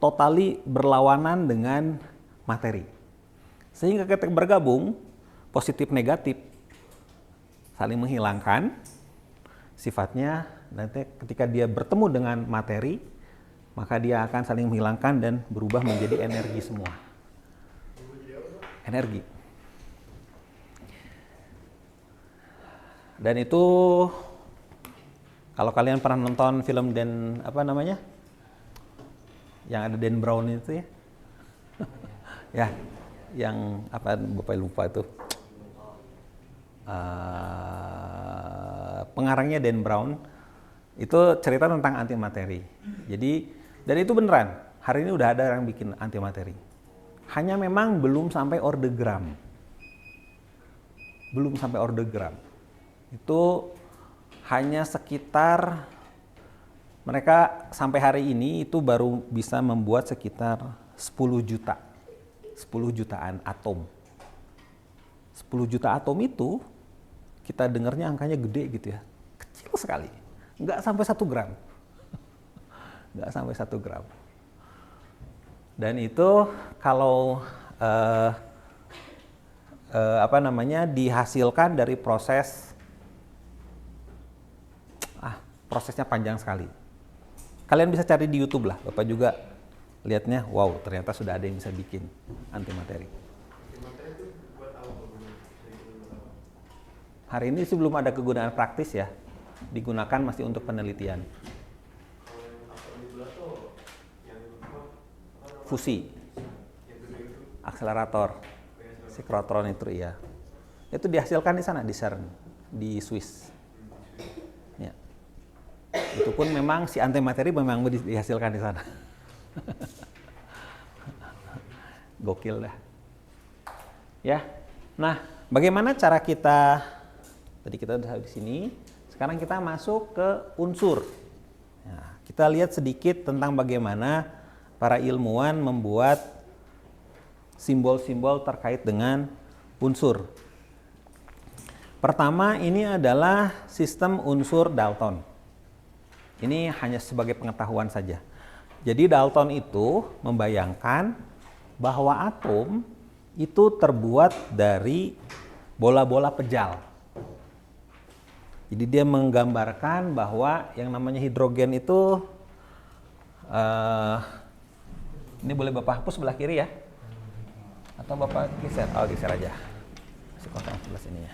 totally berlawanan dengan materi. Sehingga ketika bergabung, positif negatif saling menghilangkan sifatnya. Nanti ketika dia bertemu dengan materi, maka dia akan saling menghilangkan dan berubah menjadi energi semua. Energi. Dan itu kalau kalian pernah nonton film Dan apa namanya? Yang ada Dan Brown itu ya. Ya, yang apa Bapak lupa itu. Pengarangnya Dan Brown itu cerita tentang antimateri. Jadi dan itu beneran. Hari ini udah ada yang bikin antimateri. Hanya memang belum sampai ordegram. Belum sampai ordegram. Itu hanya sekitar mereka sampai hari ini itu baru bisa membuat sekitar 10 juta. 10 jutaan atom. 10 juta atom itu kita dengarnya angkanya gede gitu ya. Kecil sekali. Nggak sampai 1 gram. Nggak sampai 1 gram. Dan itu kalau dihasilkan dari prosesnya panjang sekali. Kalian bisa cari di YouTube lah. Bapak juga lihatnya, wow, ternyata sudah ada yang bisa bikin antimateri.
Antimateri itu buat apa?
Hari ini sih belum ada kegunaan praktis ya. Digunakan masih untuk penelitian.
Kalau yang apa di belah tuh yang apa?
Fusi,
Yang gede itu
akselerator, siklotron itu ya. Itu dihasilkan di sana di CERN, di Swiss. Ya. Itu pun memang si antimateri memang dihasilkan di sana. Gokil dah. Ya. Nah, bagaimana cara kita tadi kita udah di sini, sekarang kita masuk ke unsur. Nah, kita lihat sedikit tentang bagaimana para ilmuwan membuat simbol-simbol terkait dengan unsur. Pertama, ini adalah sistem unsur Dalton. Ini hanya sebagai pengetahuan saja. Jadi Dalton itu membayangkan bahwa atom itu terbuat dari bola-bola pejal. Jadi dia menggambarkan bahwa yang namanya hidrogen itu, ini boleh Bapak hapus sebelah kiri ya? Atau Bapak geser? Oh, geser aja. Masih kosong sebelah sini ya.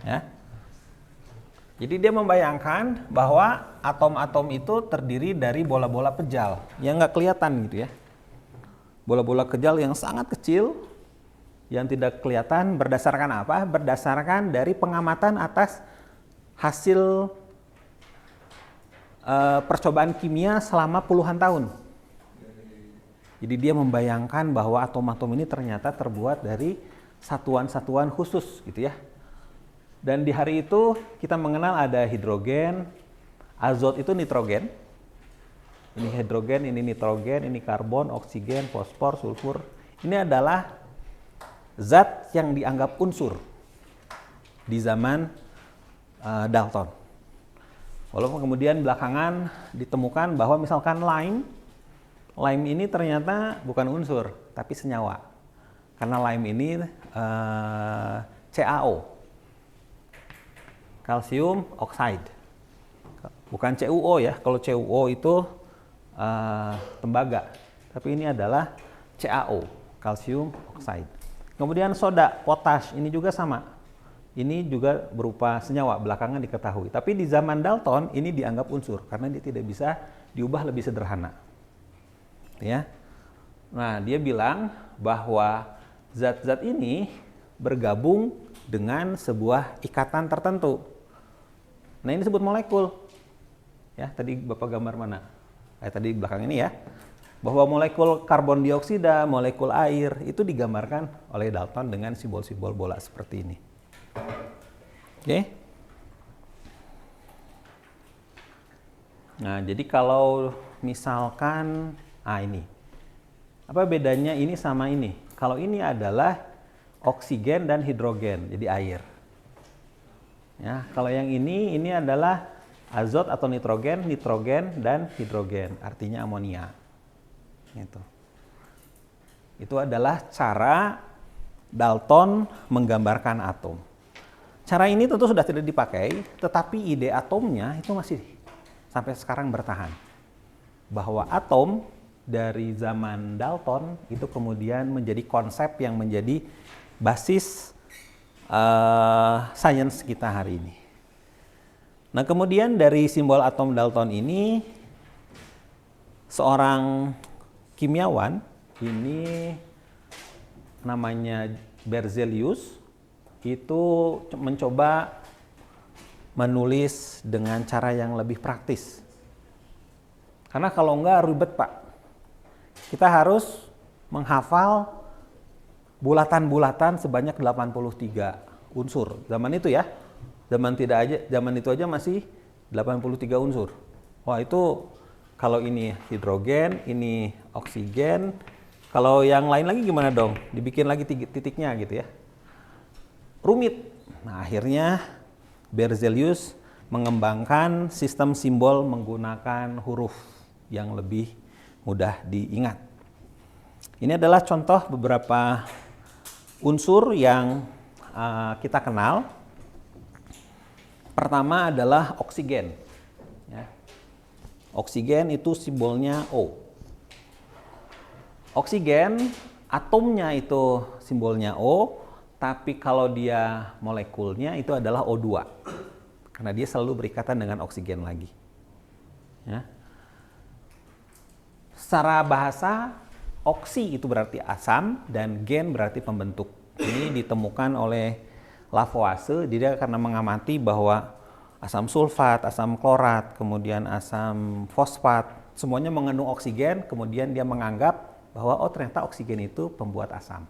Ya. Jadi dia membayangkan bahwa atom-atom itu terdiri dari bola-bola pejal yang nggak kelihatan gitu ya. Bola-bola pejal yang sangat kecil yang tidak kelihatan berdasarkan apa? Berdasarkan dari pengamatan atas hasil percobaan kimia selama puluhan tahun. Jadi dia membayangkan bahwa atom-atom ini ternyata terbuat dari satuan-satuan khusus gitu ya. Dan di hari itu kita mengenal ada hidrogen, azot itu nitrogen. Ini hidrogen, ini nitrogen, ini karbon, oksigen, fosfor, sulfur. Ini adalah zat yang dianggap unsur di zaman Dalton. Walaupun kemudian belakangan ditemukan bahwa misalkan lime ini ternyata bukan unsur, tapi senyawa. Karena lime ini CaO, calcium oxide. Bukan CuO ya, kalau CuO itu tembaga. Tapi ini adalah CaO, calcium oxide. Kemudian soda, potas, ini juga sama. Ini juga berupa senyawa, belakangan diketahui. Tapi di zaman Dalton ini dianggap unsur karena dia tidak bisa diubah lebih sederhana. Ya. Nah, dia bilang bahwa zat-zat ini bergabung dengan sebuah ikatan tertentu. Nah, ini disebut molekul. Ya, tadi Bapak gambar mana? Tadi belakang ini ya. Bahwa molekul karbon dioksida, molekul air itu digambarkan oleh Dalton dengan simbol-simbol bola seperti ini. Oke. Nah, jadi kalau misalkan ini. Apa bedanya ini sama ini? Kalau ini adalah oksigen dan hidrogen, jadi air. Ya, kalau yang ini adalah azot atau nitrogen, nitrogen dan hidrogen, artinya amonia. Itu adalah cara Dalton menggambarkan atom. Cara ini tentu sudah tidak dipakai, tetapi ide atomnya itu masih sampai sekarang bertahan. Bahwa atom dari zaman Dalton itu kemudian menjadi konsep yang menjadi basis sains kita hari ini. Nah, kemudian dari simbol atom Dalton ini seorang kimia,wan ini namanya Berzelius itu mencoba menulis dengan cara yang lebih praktis. Karena kalau enggak ribet, Pak. Kita harus menghafal bulatan-bulatan sebanyak 83 unsur. Zaman itu ya. Zaman itu aja masih 83 unsur. Wah, itu kalau ini hidrogen, ini oksigen. Kalau yang lain lagi gimana dong? Dibikin lagi titiknya gitu ya. Rumit. Nah, akhirnya Berzelius mengembangkan sistem simbol menggunakan huruf yang lebih mudah diingat. Ini adalah contoh beberapa unsur yang kita kenal. Pertama adalah oksigen. Ya. Oksigen itu simbolnya O. Oksigen, atomnya itu simbolnya O, tapi kalau dia molekulnya itu adalah O2. Karena dia selalu berikatan dengan oksigen lagi. Ya. Secara bahasa, oksi itu berarti asam dan gen berarti pembentuk. Ini ditemukan oleh Lavoisier, dia karena mengamati bahwa asam sulfat, asam klorat, kemudian asam fosfat, semuanya mengandung oksigen, kemudian dia menganggap bahwa oh ternyata oksigen itu pembuat asam.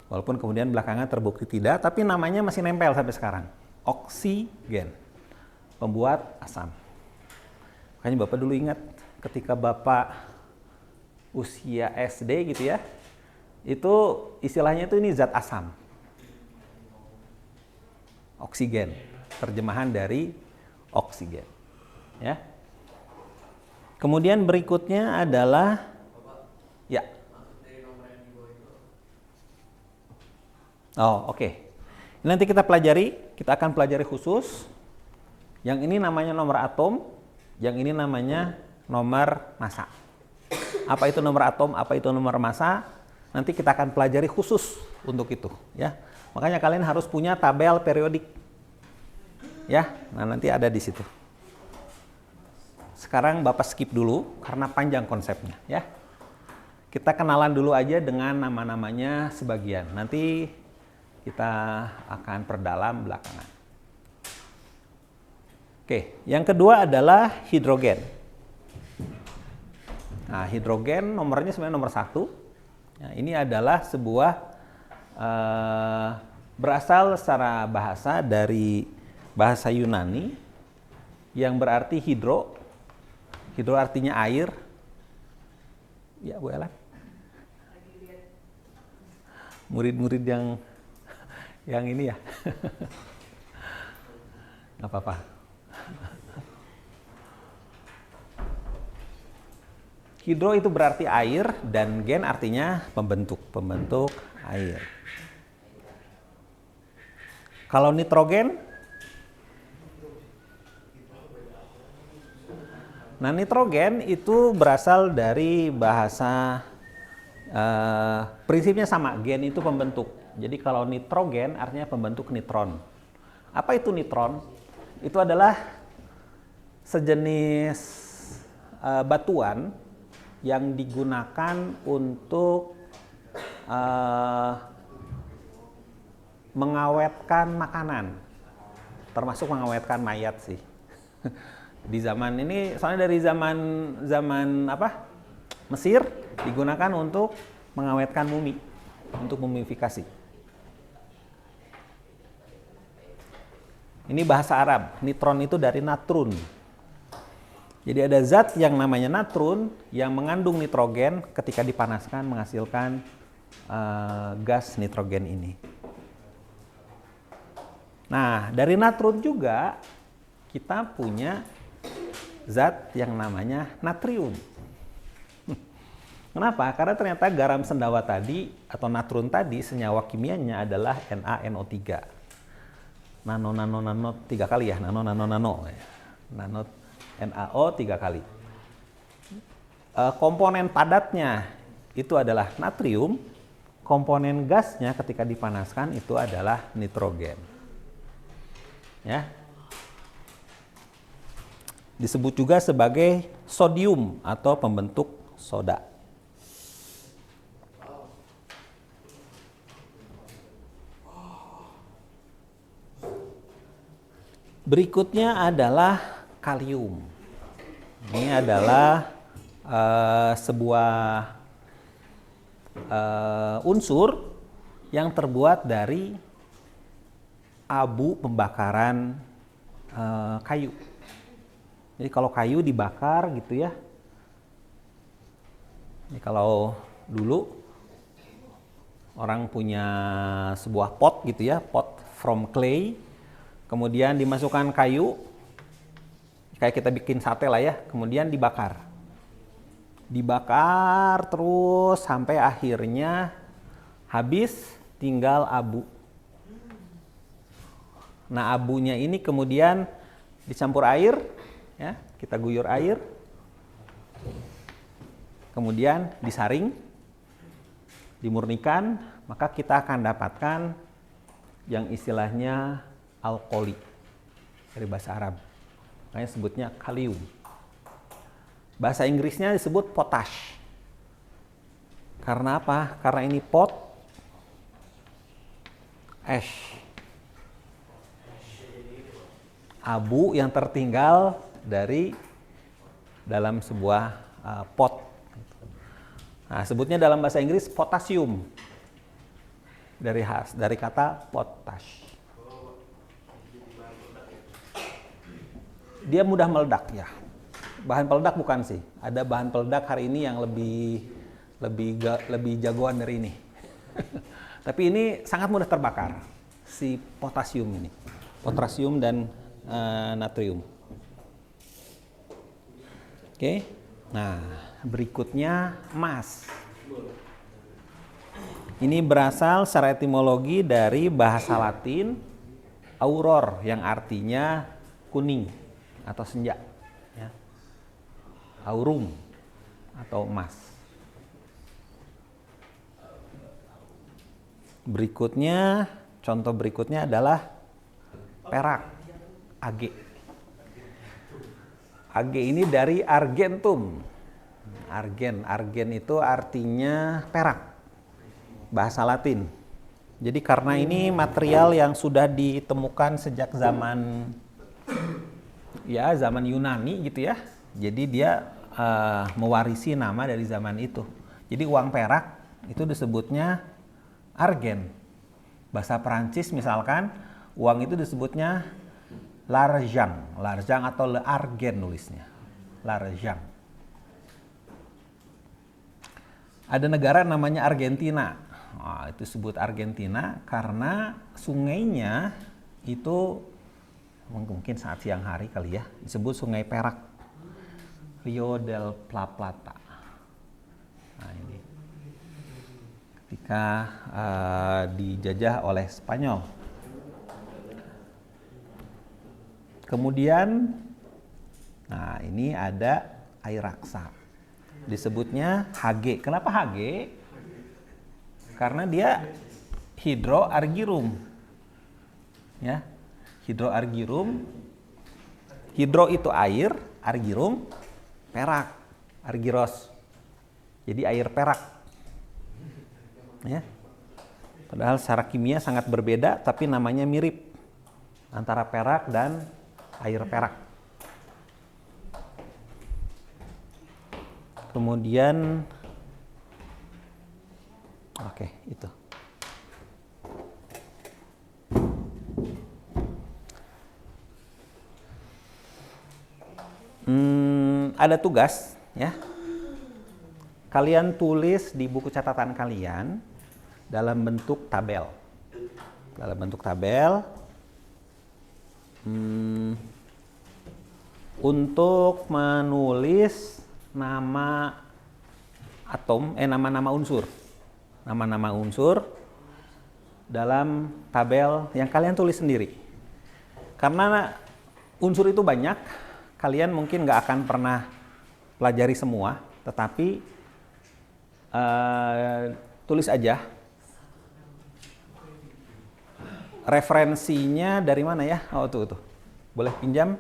Walaupun kemudian belakangan terbukti tidak, tapi namanya masih nempel sampai sekarang. Oksigen, pembuat asam. Makanya Bapak dulu ingat ketika Bapak usia SD gitu ya, itu istilahnya itu ini zat asam. Oksigen, terjemahan dari oksigen. Ya. Kemudian berikutnya adalah ya. Oh, oke. Nanti kita akan pelajari khusus. Yang ini namanya nomor atom, yang ini namanya nomor massa. Apa itu nomor atom, apa itu nomor massa, nanti kita akan pelajari khusus untuk itu. Ya, makanya kalian harus punya tabel periodik. Ya, nah nanti ada di situ. Sekarang Bapak skip dulu karena panjang konsepnya. Ya, kita kenalan dulu aja dengan nama-namanya sebagian. Nanti kita akan perdalam belakangan. Oke, yang kedua adalah hidrogen. Nah, hidrogen nomornya sebenarnya nomor 1. Nah, ini adalah sebuah berasal secara bahasa dari bahasa Yunani yang berarti hidro. Hidro artinya air. Ya, Bu Ellen. Murid-murid yang ini ya. Nggak apa-apa. Hidro itu berarti air dan gen artinya pembentuk air. Kalau nitrogen, nah nitrogen itu berasal dari bahasa prinsipnya sama, gen itu pembentuk. Jadi kalau nitrogen artinya pembentuk nitron. Apa itu nitron? Itu adalah sejenis batuan yang digunakan untuk mengawetkan makanan, termasuk mengawetkan mayat sih. Di zaman ini, soalnya dari zaman Mesir digunakan untuk mengawetkan mumi, untuk mumifikasi. Ini bahasa Arab. Nitron itu dari natrun. Jadi ada zat yang namanya natrun yang mengandung nitrogen ketika dipanaskan menghasilkan gas nitrogen ini. Nah, dari natrun juga kita punya zat yang namanya natrium. Kenapa? Karena ternyata garam sendawa tadi atau natrun tadi senyawa kimianya adalah NaNO3. Nano 3 kali ya, nano. Nano NaO 3 kali. Komponen padatnya itu adalah natrium, komponen gasnya ketika dipanaskan itu adalah nitrogen. Ya. Disebut juga sebagai sodium atau pembentuk soda. Berikutnya adalah kalium. Ini adalah sebuah unsur yang terbuat dari abu pembakaran kayu. Jadi kalau kayu dibakar gitu ya. Ini kalau dulu orang punya sebuah pot gitu ya, pot from clay. Kemudian dimasukkan kayu, kayak kita bikin sate lah ya, kemudian dibakar. Dibakar terus sampai akhirnya habis, tinggal abu. Nah, abunya ini kemudian dicampur air, ya, kita guyur air, kemudian disaring, dimurnikan, maka kita akan dapatkan yang istilahnya alkoli dari bahasa Arab. Makanya sebutnya kalium. Bahasa Inggrisnya disebut potash. Karena apa? Karena ini pot ash. Abu yang tertinggal dari dalam sebuah pot. Nah, sebutnya dalam bahasa Inggris potasium. Dari kata potash. Dia mudah meledak ya. Bahan peledak bukan sih. Ada bahan peledak hari ini yang lebih jagoan dari ini. Tapi ini sangat mudah terbakar si potasium ini. Potasium dan natrium. Oke. Nah, berikutnya emas. Ini berasal secara etimologi dari bahasa Latin auror yang artinya kuning atau senja, ya. Aurum atau emas. Berikutnya, contoh berikutnya adalah perak, Ag. Ag ini dari argentum. Argen itu artinya perak, bahasa Latin. Jadi karena ini material yang sudah ditemukan sejak zaman ya zaman Yunani gitu ya. Jadi dia mewarisi nama dari zaman itu. Jadi uang perak itu disebutnya argent. Bahasa Perancis misalkan uang itu disebutnya l'argent, l'argent atau le argent nulisnya, l'argent. Ada negara namanya Argentina. Nah, itu disebut Argentina karena sungainya itu mungkin saat siang hari kali ya, disebut Sungai Perak. Rio del Plata. Nah, ini ketika dijajah oleh Spanyol. Kemudian, nah ini ada air raksa. Disebutnya Hg. Kenapa Hg? Karena dia hidroargyrum. Ya, hidroargyrum. Hidro itu air, argyrum perak, argyros. Jadi air perak. Ya. Padahal secara kimia sangat berbeda, tapi namanya mirip antara perak dan air perak. Kemudian, oke, itu. Ada tugas, ya. Kalian tulis di buku catatan kalian dalam bentuk tabel. Dalam bentuk tabel. Untuk menulis nama atom, nama-nama unsur. Nama-nama unsur dalam tabel yang kalian tulis sendiri. Karena unsur itu banyak, kalian mungkin nggak akan pernah pelajari semua, tetapi tulis aja. Referensinya dari mana ya? Oh, tuh. Boleh pinjam?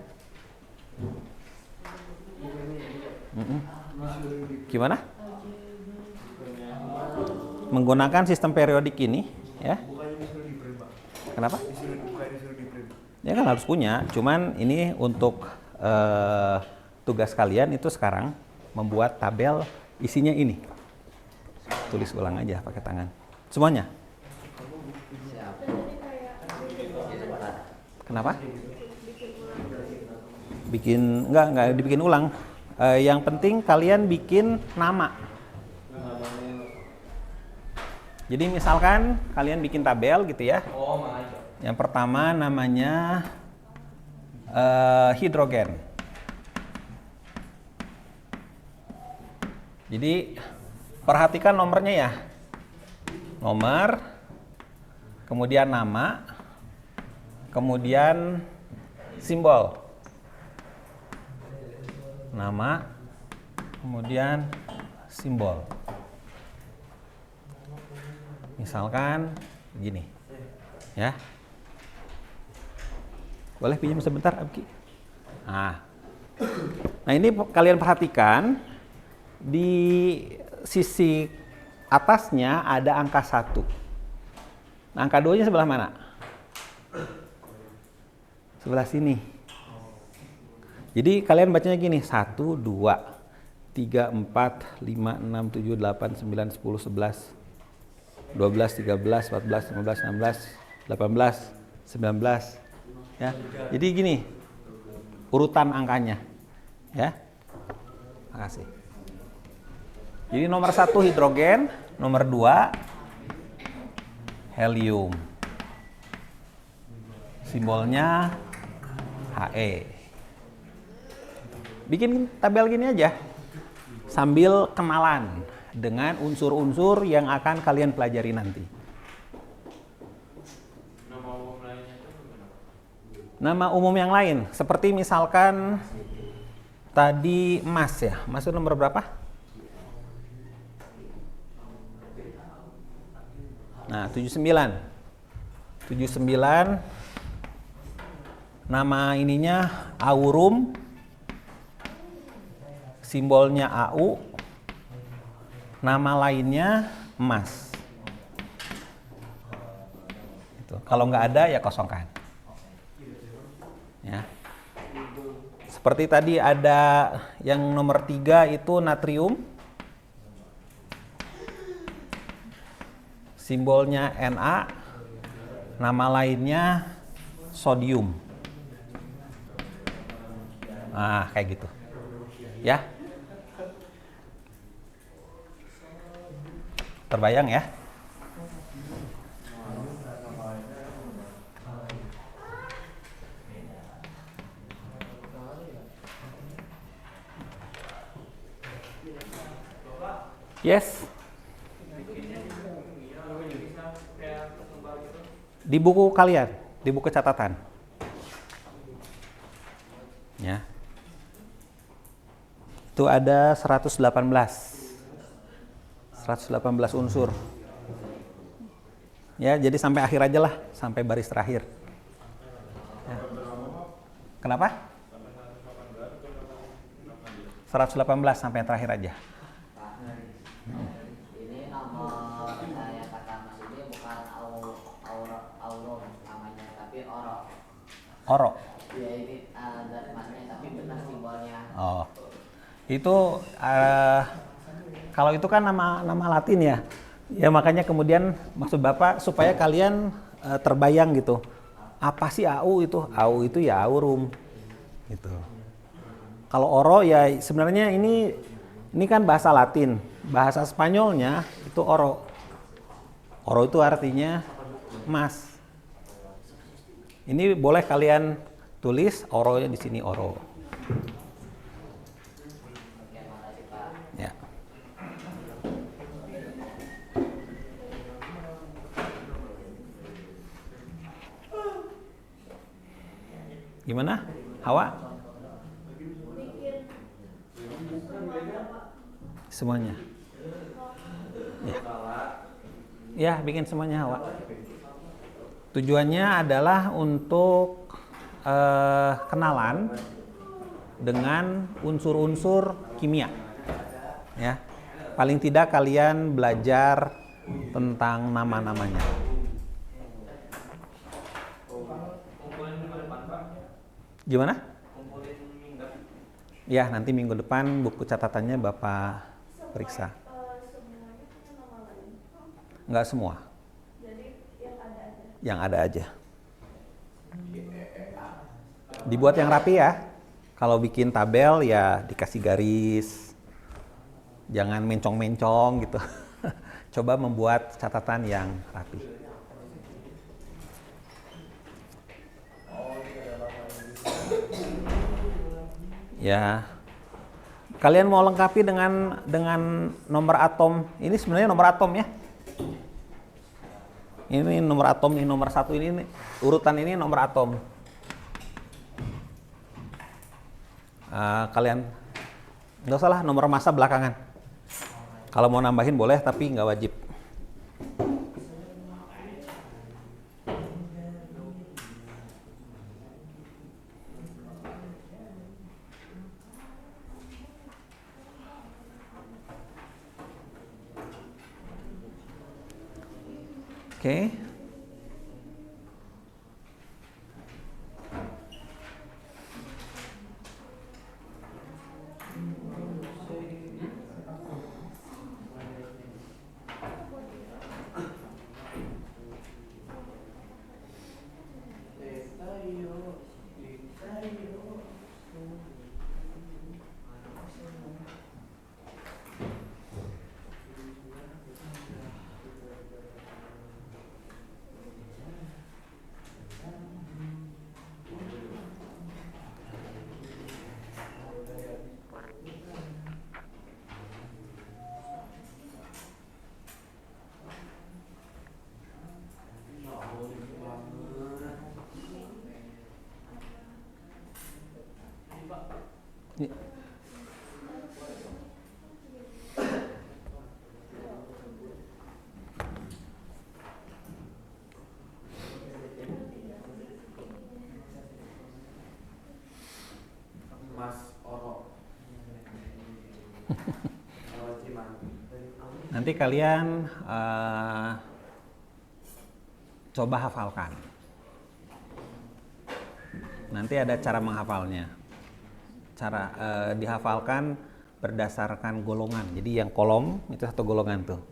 Gimana? Menggunakan sistem periodik ini, ya. Kenapa? Ya kan harus punya. Cuman ini untuk tugas kalian itu sekarang membuat tabel isinya ini. Tulis ulang aja pakai tangan. Semuanya. Kenapa? Enggak dibikin ulang. Yang penting kalian bikin nama. Jadi misalkan kalian bikin tabel gitu ya. Yang pertama namanya hidrogen. Jadi perhatikan nomornya ya. Nomor, kemudian nama, kemudian simbol. Nama, kemudian simbol. Misalkan begini. Ya. Boleh pinjam sebentar, Abki? Nah, ini kalian perhatikan di sisi atasnya ada angka 1. Nah, angka 2-nya sebelah mana? Sebelah sini. Jadi kalian bacanya gini, 1, 2, 3, 4, 5, 6, 7, 8, 9, 10, 11, 12, 13, 14, 15, 16, 18, 19. Ya. Jadi gini, urutan angkanya. Ya. Makasih. Jadi nomor 1 hidrogen, nomor 2 helium. Simbolnya He. Bikin tabel gini aja. Sambil kenalan dengan unsur-unsur yang akan kalian pelajari nanti.
Nama umum lainnya itu gimana?
Nama umum yang lain, seperti misalkan tadi emas ya. Emas itu nomor berapa? Nah, 79. 79. Nama ininya aurum. Simbolnya AU. Nama lainnya emas. Itu. Kalau nggak ada ya kosongkan. Ya. Seperti tadi ada yang nomor 3 itu natrium. Simbolnya Na. Nama lainnya sodium. Nah, kayak gitu. Ya. Terbayang ya? Yes. Di buku kalian, di buku catatan. Ya. Itu ada 118 unsur. Ya, jadi sampai akhir aja lah, sampai baris terakhir. Ya. Kenapa? 118 sampai yang terakhir aja.
Ini nomor yang kata Mas ini bukan aurum namanya, tapi oro.
Oro.
Ya ini dari Masnya, tapi benar simbolnya.
Oh, itu kalau itu kan nama Latin ya. Ya makanya kemudian maksud Bapak supaya kalian terbayang gitu. Apa sih AU itu? AU itu ya aurum. Gitu. Kalau oro ya sebenarnya ini kan bahasa Latin. Bahasa Spanyolnya itu oro. Oro itu artinya emas. Ini boleh kalian tulis oronya di sini oro.
Oke, makasih Pak.
Ya. Gimana? Hawa? Semuanya. Ya. Ya, bikin semuanya Hawa. Tujuannya adalah untuk kenalan dengan unsur-unsur kimia. Ya. Paling tidak kalian belajar tentang nama-namanya. Gimana? Ya, nanti minggu depan buku catatannya Bapak periksa. Enggak semua. Yang ada aja. Dibuat yang rapi ya. Kalau bikin tabel ya dikasih garis. Jangan mencong-mencong gitu. Coba membuat catatan yang rapi. Ya. Kalian mau lengkapi dengan nomor atom. Ini sebenarnya nomor atom ya. Ini nomor atom, ini nomor 1, ini urutan ini nomor atom. Kalian nggak usah lah, nomor massa belakangan. Kalau mau nambahin boleh, tapi nggak wajib. Oke. Nanti kalian coba hafalkan. Nanti ada cara menghafalnya. Cara dihafalkan berdasarkan golongan. Jadi yang kolom itu satu golongan tuh.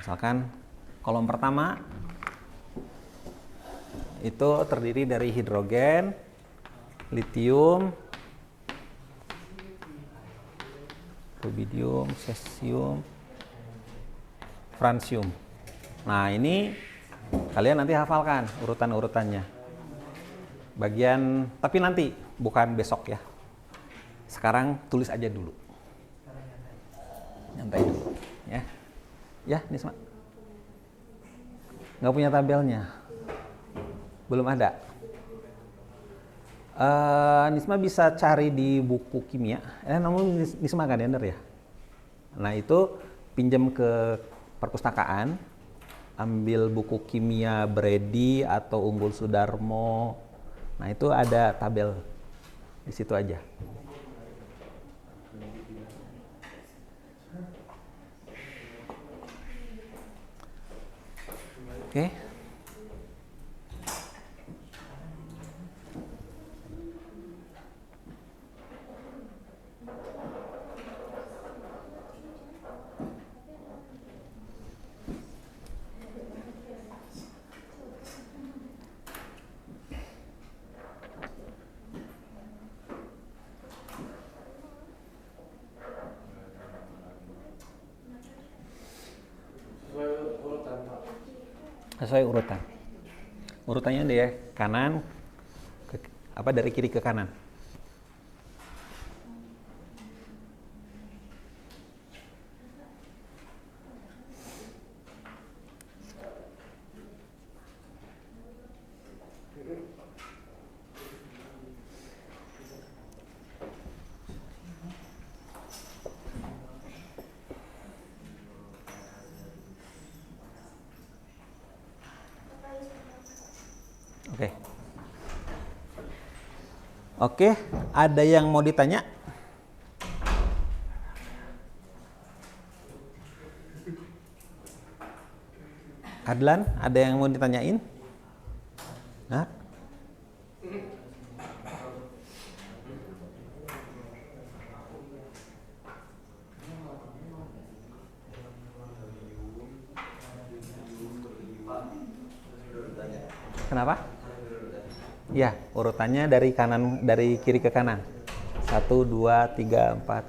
Misalkan kolom pertama itu terdiri dari hidrogen, litium, rubidium, cesium, francium. Nah, ini kalian nanti hafalkan urutan-urutannya. Tapi nanti bukan besok ya. Sekarang tulis aja dulu. Nyantai dulu, ya. Ya, Nisma. Nggak punya tabelnya. Belum ada. Nisma bisa cari di buku kimia. Namun Nisma kan ya. Nah, itu pinjam ke perpustakaan, ambil buku kimia Brady atau Unggul Sudarmo. Nah, itu ada tabel di situ aja. Oke. Sesuai urutan. Urutannya dari kanan dari kiri ke kanan. Oke. Oke, ada yang mau ditanya? Adlan, ada yang mau ditanyain? Nah? Kenapa? Ya, urutannya dari kiri ke kanan. 1, 2, 3, 4.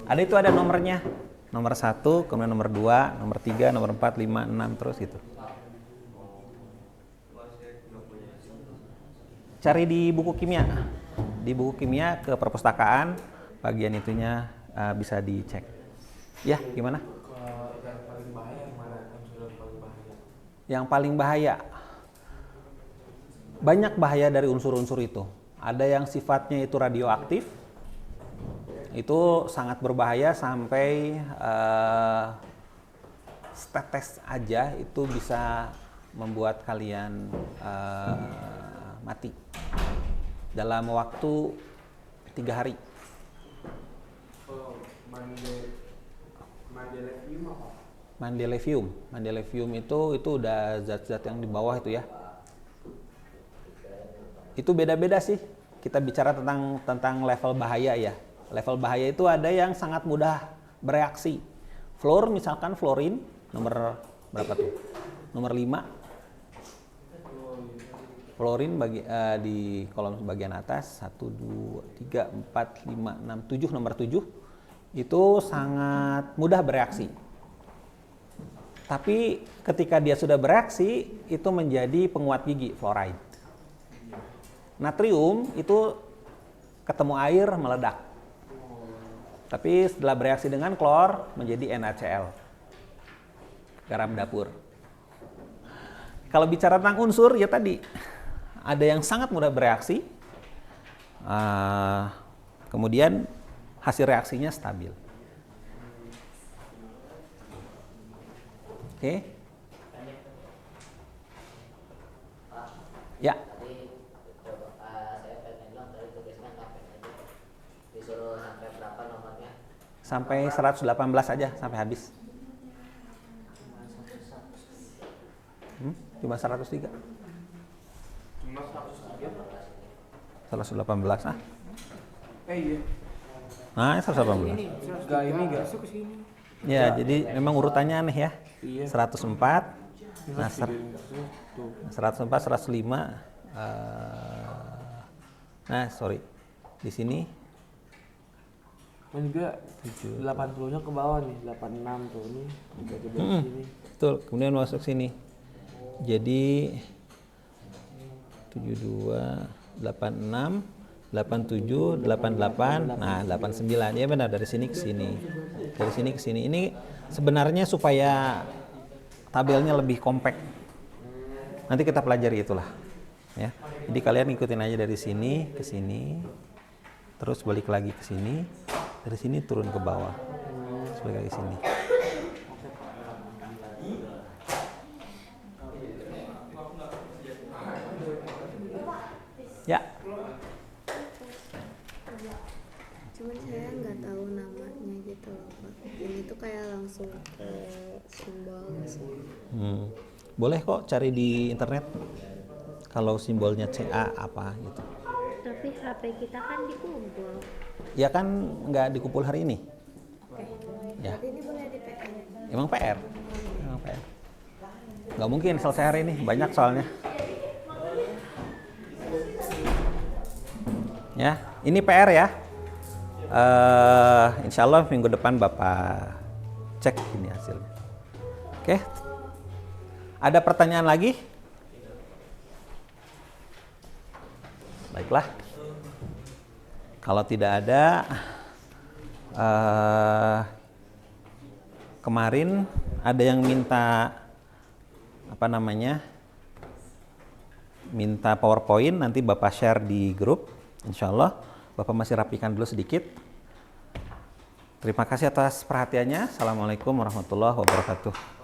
Ada nomornya. Nomor 1, kemudian nomor 2, nomor 3, nomor 4, 5, 6 terus gitu. Cari di buku kimia. Di buku kimia ke perpustakaan, bagian itunya bisa dicek. Ya, gimana?
Yang paling bahaya yang mana?
Yang paling bahaya. Banyak bahaya dari unsur-unsur itu. Ada yang sifatnya itu radioaktif, itu sangat berbahaya sampai setetes aja itu bisa membuat kalian mati dalam waktu 3 hari. Mendelevium itu udah zat-zat yang di bawah itu ya. Itu beda-beda sih. Kita bicara tentang level bahaya ya. Level bahaya itu ada yang sangat mudah bereaksi. Fluor misalkan fluorin nomor berapa tuh? Nomor 5. Fluorin di kolom bagian atas 1 2 3 4 5 6 7 nomor 7 itu sangat mudah bereaksi. Tapi ketika dia sudah bereaksi itu menjadi penguat gigi fluoride. Natrium itu ketemu air meledak. Tapi setelah bereaksi dengan klor menjadi NaCl. Garam dapur. Kalau bicara tentang unsur ya tadi ada yang sangat mudah bereaksi. Kemudian hasil reaksinya stabil. Oke. Ya. Sampai 118 aja sampai habis.
Cuma
103.
103.
118.
Iya.
Nah, 118.
Enggak ini enggak.
Ya, jadi memang urutannya aneh ya.
Iya.
104. Nah,
Tuh.
104, 105. Nah, sorry. Di sini
Dan juga 80-nya ke bawah nih, 86 tuh nih. Juga di sini.
betul, kemudian masuk sini. Jadi 72, 86, 87, 88, nah 89. Ya benar, dari sini ke sini. Dari sini ke sini. Ini sebenarnya supaya tabelnya lebih kompak. Nanti kita pelajari itulah. Ya. Jadi kalian ikutin aja dari sini ke sini. Terus balik lagi ke sini. Dari sini turun ke bawah. Terus balik lagi ke sini. Ya.
Cuman saya nggak tahu namanya gitu loh Pak. Ini tuh kayak langsung ke simbol gitu.
Boleh kok cari di internet. Kalau simbolnya CA apa gitu.
Tapi HP kita kan dikumpul.
Ya kan nggak dikumpul hari ini.
Oke.
Ya.
Berarti ini boleh di PN.
Emang PR. Emang PR. Nggak mungkin selesai hari ini. Banyak soalnya. Ya, ini PR ya. Insya Allah minggu depan Bapak cek ini hasilnya. Oke. Ada pertanyaan lagi? Baiklah. Kalau tidak ada, kemarin ada yang minta apa namanya? Minta PowerPoint, nanti Bapak share di grup. Insya Allah, Bapak masih rapikan dulu sedikit. Terima kasih atas perhatiannya. Assalamualaikum warahmatullahi wabarakatuh.